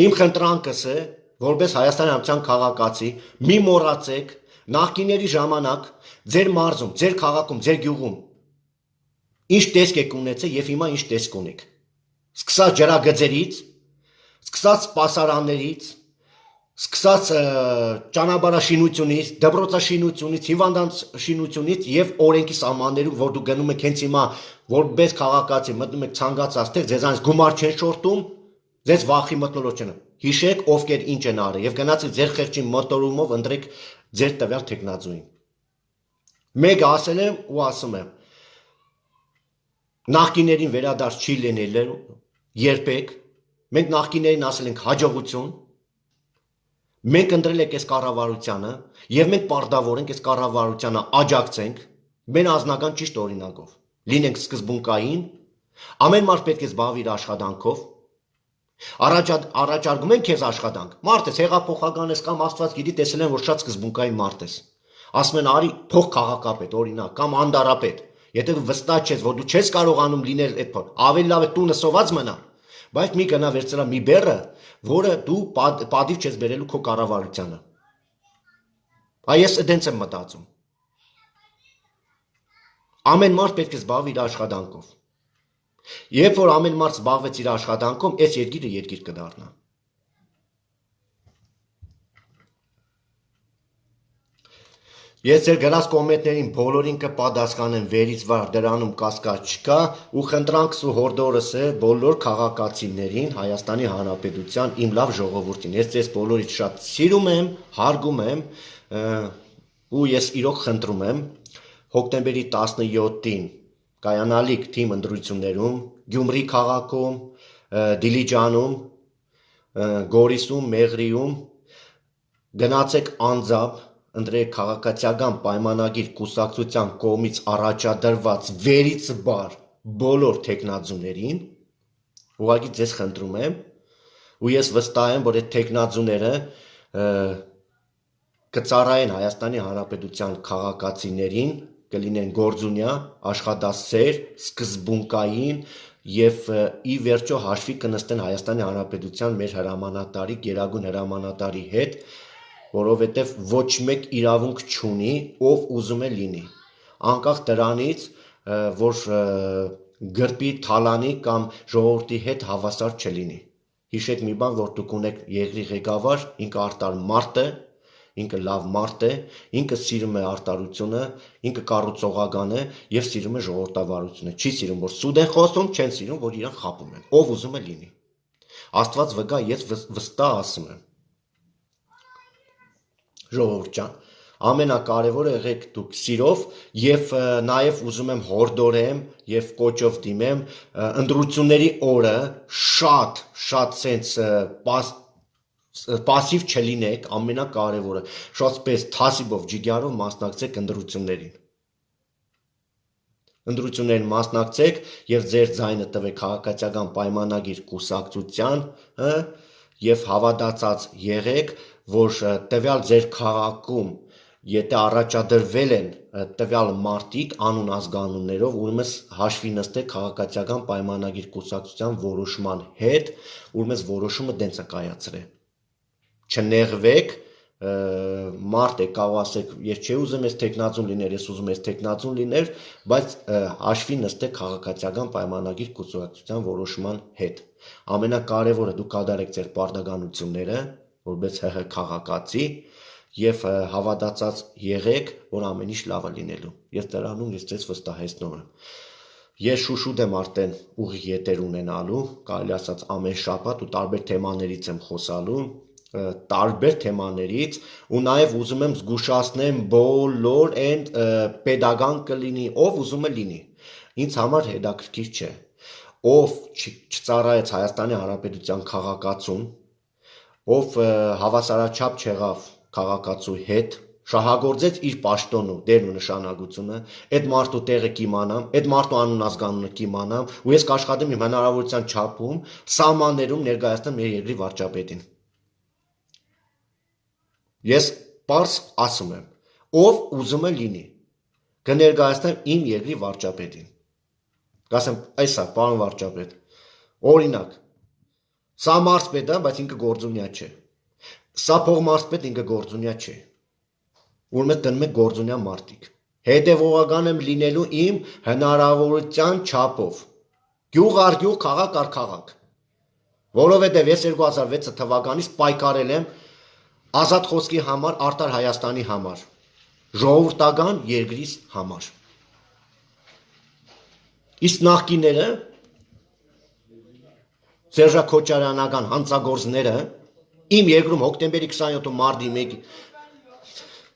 Իմ խնդրանքս է, որպես Հայաստանի Հանրապետության քաղաքացի, մի մոռացեք նախկինների ժամանակ ձեր մարզում, ձեր քաղաքում, ձեր գյուղում ինչ տեսք եք ունեցել եւ հիմա ինչ տեսք ունեք։ Սկսած ջրագծերից, սկսած սպասարաններից, սկսած ճանապարհաշինությունից, դպրոցաշինությունից, հիվանդանոցաշինությունից եւ օրենքի սահմաններում, որ դու գնում եք հենց հիմա որպես քաղաքացի մտնում եք ցանկացած տեղ, ձեզանից գումար չեն շորտում, ձեզ վախի մթնոլորտ չեն։ Հիշեք ովքեր ինչ են արել եւ գնացեք ձեր խեղճի մոտորումով ընտրեք ձեր տվյալ թեկնածուին։ Մեկ ասել եմ ու ասում եմ, նախկիներին վերադարձ չի լինելու երբեք, մենք նախկիներին ասել ենք հաջողություն, մենք ընտրել ենք այս կառավարությանը եւ մենք պարտավոր ենք այս կառավարությանը աջակցենք մեր անձնական ճիշտ օրինակով, լինենք սկզբունքային, ամեն մարդ պետք է զբաղվի իր աշխատանքով, առաջարկում են քեզ աշխատանք, մարդ ես, հեղափոխական ես կամ Աստված գիտի, տեսել են, որ շատ սկզբունքային մարդ ես, ասում են արի թող քաղաքապետ, օրինակ, կամ անդարապետ, եթե դու վստահ ես, որ դու չես կարողանում լինել այդ բան, ավելի լավ է տունը սոված մնա, բայց մի գնա վերցրա մի բեռը, որը դու պատիվ չես բերելու քո կառավարությանը։ Այ ես այդպես եմ մտածում։ Ամեն մարդ պետք է զբաղվի իր աշխատանքով։ Երբ որ ամեն մարդ զբաղվեց իր աշխատանքով, այս երկիրը երկիր կդառնա։ Ես ձեր գրած կոմենտներին բոլորին կպատասխանեմ վերից վար, դրանում կասկած չկա ու խնդրանքս ու հորդորս է բոլոր քաղաքացիներին Հայաստանի Հանրապետության իմ լավ ժողովրդին։ Ես ձեզ բոլորից շատ սիրում եմ, հարգում եմ ու ես իրոք խնդրում եմ հոկտեմբերի 17-ին կայանալիք թիմ ընտրություններում Գյումրի քաղաքում, Դիլիջանում, Գորիսում, Մեղրիում գնացեք անձամբ ընտրեք քաղաքացիական պայմանագիր կուսակցության կողմից առաջադրված վերից բար բոլոր թեկնածուներին, ուղղակի ձեզ խնդրում եմ, ու ես վստահ եմ, որ այդ թեկնածուները կծառայեն Հայաստանի Հանրապետության քաղաքացիներին, կլինեն գործունյա, աշխատասեր, սկզբունքային եւ ի վերջո հաշվի կնստեն Հայաստանի Հանրապետության մեր հրամանատարի, գերագույն հրամանատարի հետ, որովհետև ոչ մեկ իրավունք չունի, ով ուզում է լինի, անկախ դրանից, որ գրպի, թալանի կամ ժողովրդի հետ հավասար չլինի։ Հիշեք մի բան, որ դուք ունեք երկրի ղեկավար, ինքը արտար մարդ է, ինքը լավ մարդ է, ինքը սիրում է արտարությունը, ինքը կառուցողական է եւ սիրում է ժողովրդավարությունը։ Չի սիրում, որ սուտ են խոսում, չեն սիրում, որ իրան խաբում են։ Ով ուզում է լինի։ Աստված վկա, ես վստահ ասում եմ։ Ժողովուրդ ջան, Ամենակարևորը եղեք դուք սիրով եւ նաեւ ուզում եմ հորդորեմ եւ կոչով դիմեմ ընտրությունների օրը շատ sense պասիվ չլինեք, ամենակարևորը շատպես թասիբով ջիգարով մասնակցեք ընտրություններին մասնակցեք եւ ձեր ձայնը տվեք քաղաքացիական պայմանագիր կուսակցության եւ հավատացած եղեք, որ տվյալ ձեր քաղաքում եթե առաջադրվել են տվյալ մարտիկ անուն ազգանուններով, ուրեմն հաշվի նստեք քաղաքացիական պայմանագիր կուսակցության որոշման հետ, ուրեմն որոշումը դենց է կայացրել։ Չնեղվեք, մարդ է կարող ասեք, ես չի ուզում ես տեխնացուն լիներ, ես ուզում ես տեխնացուն լիներ, բայց հաշվի նստեք քաղաքացիական պայմանագիր կուսակցության որոշման հետ։ Ամենակարևորը դուք կատարեք ձեր պարտականությունները, որպես ՀՀ քաղաքացի եւ հավատացած եղեք, որ ամեն ինչ լավ է լինելու։ Ես դրանում ես ձեզ վստահեցնում եմ։ Ես շուշուտ եմ արդեն ուղիղ եթեր ունենալու, կարելի ասած ամեն շաբաթ ու տարբեր թեմաներից եմ խոսալու, տարբեր թեմաներից ու նաեւ ուզում եմ զգուշացնեմ բոլոր այն pedagogan կլինի, ով ուզում է լինի։ Ինձ համար հետաքրքիր չէ։ Ով չծառայեց Հայաստանի Հանրապետության քաղաքացուն, ով հավասարաչափ չեղավ քաղաքացու հետ, շահագործեց իր պաշտոնը, դերն ու նշանակությունը, այդ մարդու տեղը կիմանամ, այդ մարդու անուն ազգանունը կիմանամ, ու ես կաշխատեմ իմ հնարավորության չափում սահմաններում ներկայացնեմ մեր երկրի վարչապետին։ Ես պարզ ասում եմ, ով ուզում է լինի, կներկայացնեմ իմ երկրի վարչապետին։ Կասեմ, այսա, պարոն վարչապետ, օրինակ, սա մարզպետ է, բայց ինքը գործունյա չէ։ Սա փողմարզպետ ինքը գործունյա չէ։ Ուրեմն դնում եք գործունյա մարդիկ։ Հետևողական եմ լինելու իմ հնարավորության չափով։ Գյուղ առ գյուղ, քաղաք առ քաղաք։ Որովհետև ես 2006 թվականից պայքարել եմ ազատ խոսքի համար, արդար Հայաստանի համար, ժողովրդական երկրիս համար։ Իսկ նախկինները Սերժա Քոչարյանական հանցագործները իմ երկրում հոկտեմբերի 27-ը մարտի 1-ի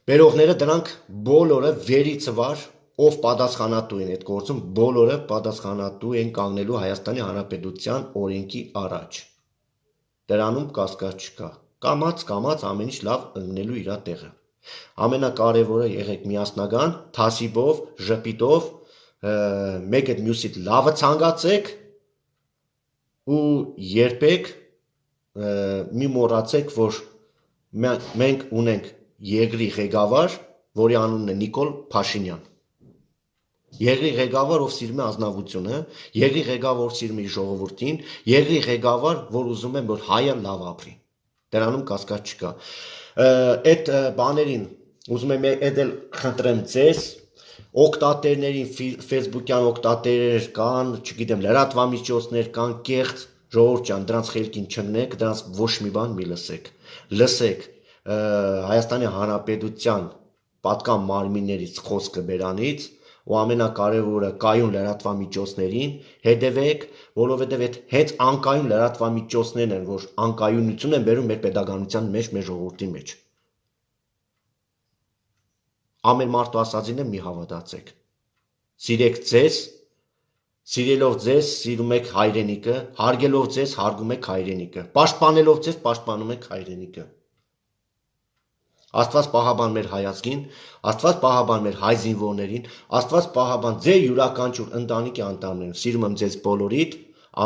բերողները դրանք բոլորը վերից վար ով պատասխանատու են այդ գործում բոլորը պատասխանատու են կանգնելու Հայաստանի Հանրապետության օրենքի առաջ դրանում կասկած չկա կամած ամեն ինչ լավ ընկնելու իր տեղը ամենակարևորը եղեք միասնական թասիբով ժպիտով մեկ այդ մյուսից լավը ցանկացեք ու երբեք մի մոռացեք, որ մենք ունենք երկրի ղեկավար, որի անունն է Նիկոլ Փաշինյան։ Երկրի ղեկավար, ով սիրում է ազնվությունը, երկրի ղեկավար, ով սիրում է իր ժողովրդին, երկրի ղեկավար, որ ուզում է, որ հայը լավ ապրի։ Դրանում կասկած չկա։ Այդ բաներին ուզում եմ էլ խնդրեմ ձեզ, օգտատերներին, Facebook-յան օգտատերեր կան, չգիտեմ, լրատվամիջոցներ կան, կեղծ ժողովուրդ ջան, դրանց խելքին չընկնեք, դրանց ոչ մի բան մի լսեք Հայաստանի Հանրապետության պատկան մարմիններից խոսքը բերանից ու ամենակարևորը կայուն լրատվամիջոցներին հետևեք, որովհետև այդ հենց անկայուն լրատվամիջոցներն են, որ անկայունություն են բերում մեր պետականության մեջ, մեր ժողովրդի մեջ։ Ամեն մարդու ասածին մի հավատացեք։ Սիրեք ձեզ Սիրելով ձեզ, սիրում եք հայրենիքը, հարգելով ձեզ, հարգում եք հայրենիքը, պաշտպանելով ձեզ, պաշտպանում եք հայրենիքը։ Աստված պահաբան մեր հայազգին, Աստված պահաբան մեր հայ զինվորներին, Աստված պահաբան ձեր յուրաքանչյուր ընտանիքի անդամներին։ Սիրում եմ ձեզ բոլորիդ,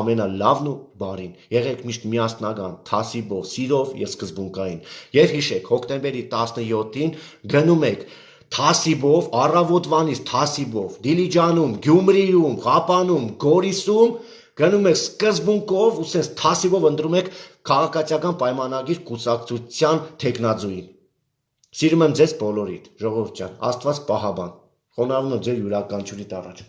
ամենալավն ու բարին։ Եղեք միշտ միասնական, թասիբով, սիրով եւ սկզբունքային։ Եվ հիշեք, հոկտեմբերի 17-ին գնում եք թասիբով, առավոտվանից թասիբով, Դիլիջանում, Գյումրիում, Ղապանում, Գորիսում գնում եք սկզբունքով ու sense թասիբով ընտրում եք քաղաքացիական պայմանագիր կուսակցության տեխնացուին։ Սիրում եմ ձեզ բոլորիդ, ժողովուրդ ջան, Աստված պահաբան։ Խոնարհվում եմ ձեր յուրաքանչյուրիդ առաջ։